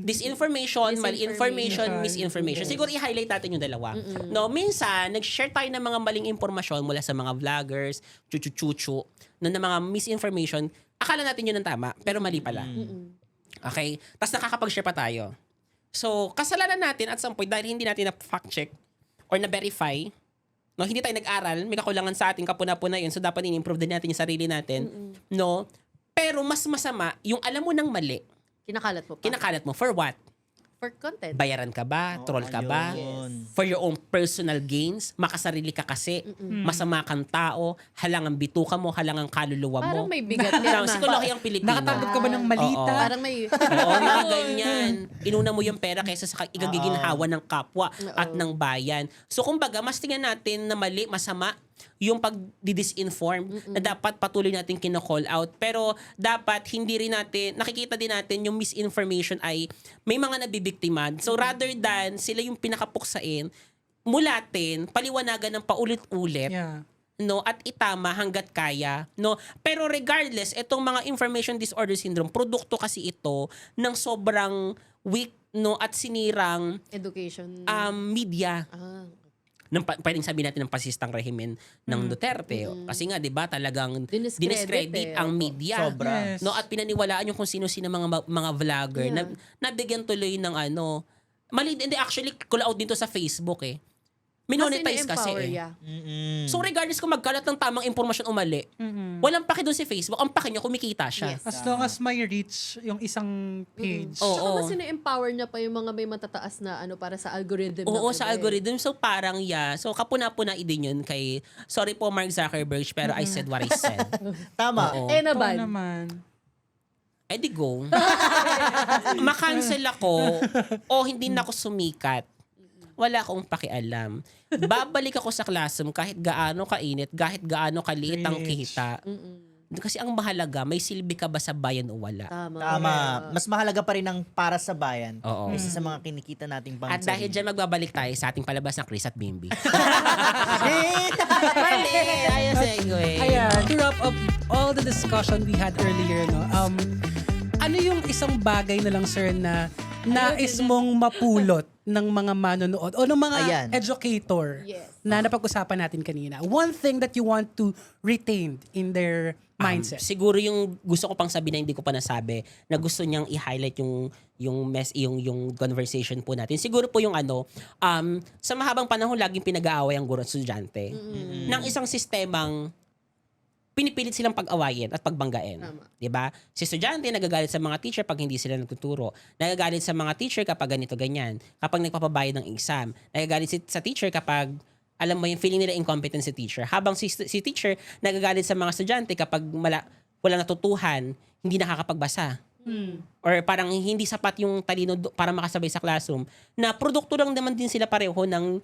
S2: Disinformation, malinformation, misinformation. Siguro i-highlight natin yung dalawa. No, minsan, nag-share tayo ng mga maling impormasyon mula sa mga vloggers, chuchu-chuchu, na mga misinformation. Akala natin yun ang tama, pero mali pala. Okay? Tapos nakakapag-share pa tayo. So, kasalanan natin at some point dahil hindi natin na-fact-check or na-verify. No, hindi tayo nag-aral, may kakulangan sa ating kapuna-puna yun, so dapat in-improve din natin yung sarili natin. No? Pero mas masama, yung alam mo ng mali,
S3: Kinakalat mo pa.
S2: kinakalat mo. For what?
S3: For content.
S2: Bayaran ka ba? Troll ka ba?
S1: ayun.
S2: For your own personal gains? Makasarili ka kasi? Masama kang tao? Halangang bituka mo? Halangang kaluluwa mo?
S3: Parang may bigat
S2: Now,
S3: yan.
S2: psikologiyang Pilipino.
S4: Nakatanggap ka ba ng malita?
S3: Parang may...
S2: Oo, mga ganyan. Inuna mo yung pera kaysa sa igagiginhawa ng kapwa at ng bayan. So, kumbaga, mas tingnan natin na mali, masama, yung pag-disinform na dapat patuloy natin kino-call out. Pero dapat hindi rin natin, nakikita din natin yung misinformation ay may mga nabibiktima. So rather than sila yung pinakapuksain, mulatin, paliwanagan ng paulit-ulit.
S4: Yeah.
S2: No, at itama hanggat kaya, no. Pero regardless, itong mga information disorder syndrome, produkto kasi ito ng sobrang weak, no, at sinirang
S3: Education.
S2: media. Pwedeng sabihin natin ng pasistang rehimen ng Duterte. Kasi nga, di ba, talagang diniscredit ang media.
S1: Sobra.
S4: Yes.
S2: No, at pinaniwalaan yung kung sino-sino mga vlogger na nabigyan tuloy ng mali, hindi actually call out dito sa Facebook eh. minonetize kasi
S3: na-empower,
S2: eh.
S3: yeah.
S2: So regardless kung magkalat ng tamang impormasyon o mali, walang paki doon si Facebook, ang paki niya kumikita siya.
S3: Yes.
S4: As long as may reach yung isang page.
S2: Oo.
S3: Tsaka mas na-empower niya pa yung mga may matataas na para sa algorithm.
S2: Oo,
S3: ng
S2: sa
S3: iba eh.
S2: algorithm. So parang So kapuna-puna din yun kay, sorry po Mark Zuckerberg, pero I said what I said.
S1: Tama.
S2: Oo.
S3: Eh
S4: Ito
S3: naman.
S4: naman.
S2: Eh di go. Makancel ako o hindi na ako sumikat. Wala akong pakialam. Babalik ako sa classroom kahit gaano kainit, kahit gaano kaliit ang kita. Kasi ang mahalaga, may silbi ka ba sa bayan o wala?
S1: Tama. Mas mahalaga pa rin ang para sa bayan.
S2: Oo.
S1: Kaysa sa mga kinikita nating pang
S2: At dahil
S1: sarili.
S2: dyan magbabalik tayo sa ating palabas ng Chris at Bimbi.
S1: Eh,
S2: Mali! Ayos segue.
S4: Ayan, to wrap up all the discussion we had earlier, no? Ano yung isang bagay na lang, sir, na nais mong mapulot ng mga manonood o ng mga
S1: Ayan.
S4: educator
S3: Yes.
S4: na napag-usapan natin kanina? One thing that you want to retain in their mindset.
S2: Siguro yung gusto ko pang sabihin na hindi ko pa nasabi, na gusto niyang i-highlight yung conversation po natin. Siguro po yung sa mahabang panahon laging pinag-aaway ang guro at estudyante. Ng isang sistemang pinipilit silang pag-awayin at pagbanggain.
S3: Tama.
S2: 'Di ba? Si estudyante nagagalit sa mga teacher pag hindi sila nagtuturo. Nagagalit sa mga teacher kapag ganito ganyan. Kapag nagpapabayad ng exam. Nagagalit sa teacher kapag alam mo yung feeling nila incompetent si teacher. Habang si teacher nagagalit sa mga estudyante kapag wala natutuhan, hindi nakakapagbasa. Or parang hindi sapat yung talino para makasabay sa classroom. Na produkto lang naman din sila pareho ng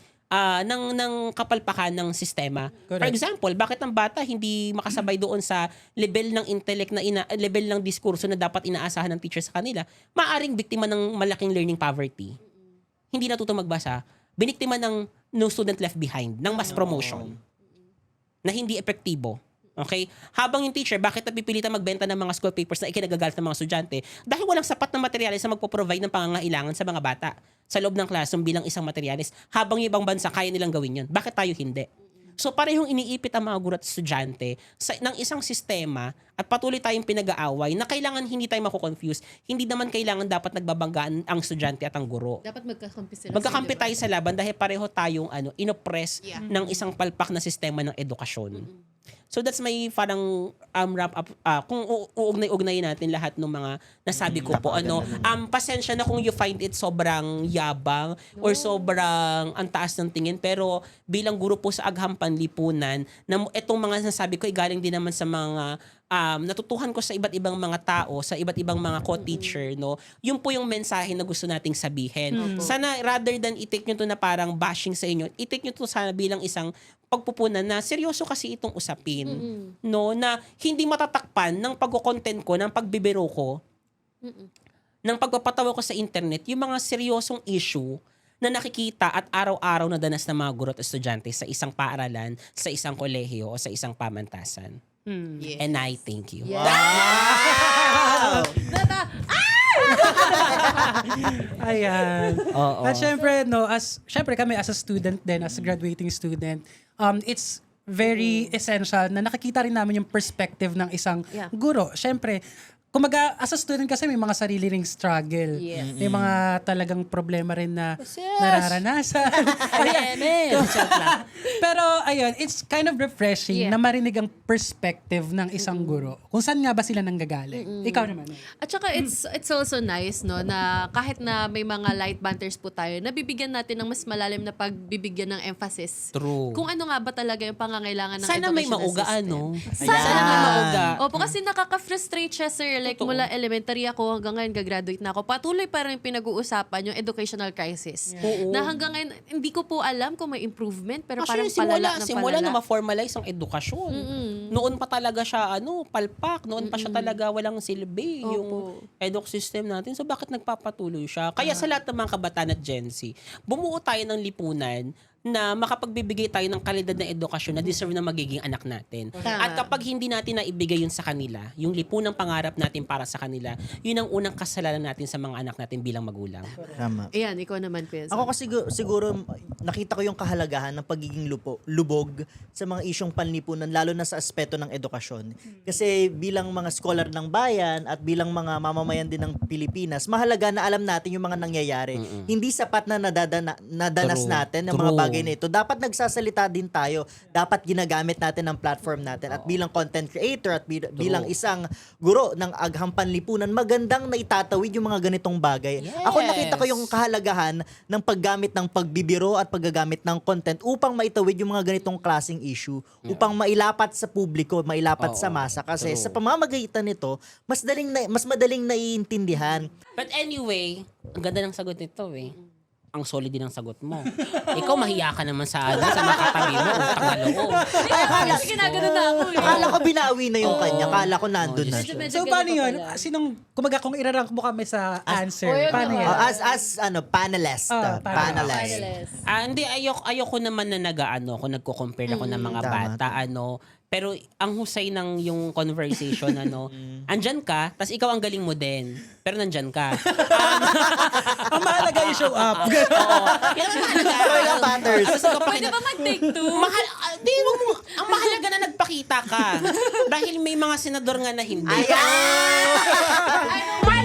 S2: kapalpakan ng sistema.
S4: Correct.
S2: For example, bakit ang bata hindi makasabay doon sa level ng intellect level ng diskurso na dapat inaasahan ng teacher sa kanila? Maaring biktima ng malaking learning poverty. Hindi natuto magbasa, biniktima ng no student left behind, ng mass promotion na hindi epektibo. Okay? Habang yung teacher, bakit napipilitan magbenta ng mga school papers na ikinagagalit ng mga estudyante? Dahil walang sapat na materyales na magpo-provide ng pangangailangan sa mga bata sa loob ng classroom bilang isang materyales. Habang yung ibang bansa, kaya nilang gawin yun. Bakit tayo hindi? So parehong iniipit ang mga guro at estudyante ng isang sistema at patuloy tayong pinag-aaway na kailangan hindi tayo mako-confuse. Hindi naman kailangan dapat nagbabanggaan ang estudyante at ang guro.
S3: Dapat magkakampi sila.
S2: Magkakampi tayo sa laban dahil pareho tayong inoppress
S3: Yeah.
S2: ng isang palpak na sistema ng edukasyon. So that's my parang wrap up kung uugnay-ugnayin natin lahat ng mga nasabi ko po pasensya na kung you find it sobrang yabang or sobrang ang taas ng tingin, pero bilang guro po sa Agham Panlipunan na etong mga nasabi ko ay galing din naman sa mga natutuhan ko sa iba't ibang mga tao, sa iba't ibang mga co-teacher, no? Yun po yung mensahe na gusto nating sabihin. Sana rather than i-take nyo to na parang bashing sa inyo, i-take nyo to sana bilang isang pagpupunan na seryoso kasi itong usapin, no? Na hindi matatakpan ng pagko-content ko, ng pagbibiro ko, ng pagpapatawa ko sa internet, yung mga seryosong issue na nakikita at araw-araw na danas ng mga guro at estudyante sa isang paaralan, sa isang kolehiyo o sa isang pamantasan.
S3: Yes.
S2: And I thank you.
S3: Yes.
S4: Ayan.
S2: Oo.
S4: At syempre, no, syempre kami as a student din, as a graduating student, it's very essential na nakikita rin namin yung perspective ng isang
S3: Yeah.
S4: guro. Syempre, kumaga, as a student kasi may mga sarili ring struggle.
S3: Yes.
S4: May mga talagang problema rin na nararanasan. Pero ayun, it's kind of refreshing
S3: Yeah.
S4: na marinig ang perspective ng isang guro. Kung saan nga ba sila nanggagaling. Ikaw naman.
S3: At saka it's also nice, no, na kahit na may mga light banters po tayo, nabibigyan natin ng mas malalim na pagbibigyan ng emphasis.
S2: True.
S3: Kung ano nga ba talaga yung pangangailangan ng
S2: Sana may
S3: educational
S2: mauga,
S3: system.
S2: ano?
S3: Sana
S2: Sana may mauga.
S3: Opo, kasi nakaka-frustrate siya, sir. Like,
S2: Totoo.
S3: mula elementary ako hanggang ngayon, gagraduate na ako. Patuloy pa rin pinag-uusapan yung educational crisis.
S2: Oo.
S3: Na hanggang ngayon, hindi ko po alam kung may improvement, pero
S2: Actually,
S3: parang palala ng
S2: simula na
S3: palala.
S2: ma-formalize ang edukasyon. Noon pa talaga siya, palpak. Noon pa siya talaga walang silbi,
S3: Opo.
S2: yung eduk system natin. So, bakit nagpapatuloy siya? Kaya sa lahat ng mga kabataan at Gen Z, bumuo tayo ng lipunan na makapagbibigay tayo ng kalidad na edukasyon na deserve na magiging anak natin.
S3: Tama.
S2: At kapag hindi natin naibigay yun sa kanila, yung lipunang pangarap natin para sa kanila, yun ang unang kasalanan natin sa mga anak natin bilang magulang.
S1: Tama.
S3: Ayan, ikaw naman, Quezon.
S1: Ako kasi siguro nakita ko yung kahalagahan ng pagiging lubog sa mga isyong panlipunan, lalo na sa aspeto ng edukasyon. Kasi bilang mga scholar ng bayan at bilang mga mamamayan din ng Pilipinas, mahalaga na alam natin yung mga nangyayari. Hindi sapat na nadanas
S2: True.
S1: natin ng
S2: True.
S1: mga bagay bagay na ito. Dapat nagsasalita din tayo. Dapat ginagamit natin ang platform natin. At bilang content creator at bilang isang guro ng agham panlipunan, magandang na itatawid yung mga ganitong bagay.
S2: Yes.
S1: Ako nakita ko yung kahalagahan ng paggamit ng pagbibiro at paggagamit ng content upang maitawid yung mga ganitong klaseng issue. Upang mailapat sa publiko, mailapat sa masa. Kasi sa pamamagitan nito, mas madaling naiintindihan.
S2: But anyway, ang ganda ng sagot nito eh. Ang solid din ang sagot mo. Ikaw mahiya ka naman sa mga katabi mo, utang na loob.
S3: Akala ko ginagano na ako eh.
S1: Akala ko binawi na yung kanya. Akala ko nandun na
S2: Diyos
S1: siya.
S3: Medyo
S4: So,
S3: ganun
S4: paano
S3: pa
S4: yun?
S3: pala.
S4: Sinong, kumaga kung irarank mo kami sa answer,
S3: Oh, yun
S4: paano
S3: naman.
S4: yan?
S1: As panelist. Panelist.
S3: Finalist.
S2: Hindi, ayoko naman na nag-ano, kung nagko-compare ako ng mga
S1: Tama,
S2: bata, pero ang husay ng yung conversation, andyan ka, tas ikaw ang galing mo din, pero nandyan ka.
S4: Ang mahalaga yung show up.
S2: Oo. Yan ang mahalaga.
S1: Talaga, Butters.
S2: Tapos ikaw pa
S3: Pwede ba mag-take two?
S2: ang mahalaga na nagpakita ka. Dahil may mga senador nga na hindi.
S1: Ayan!
S3: Ano,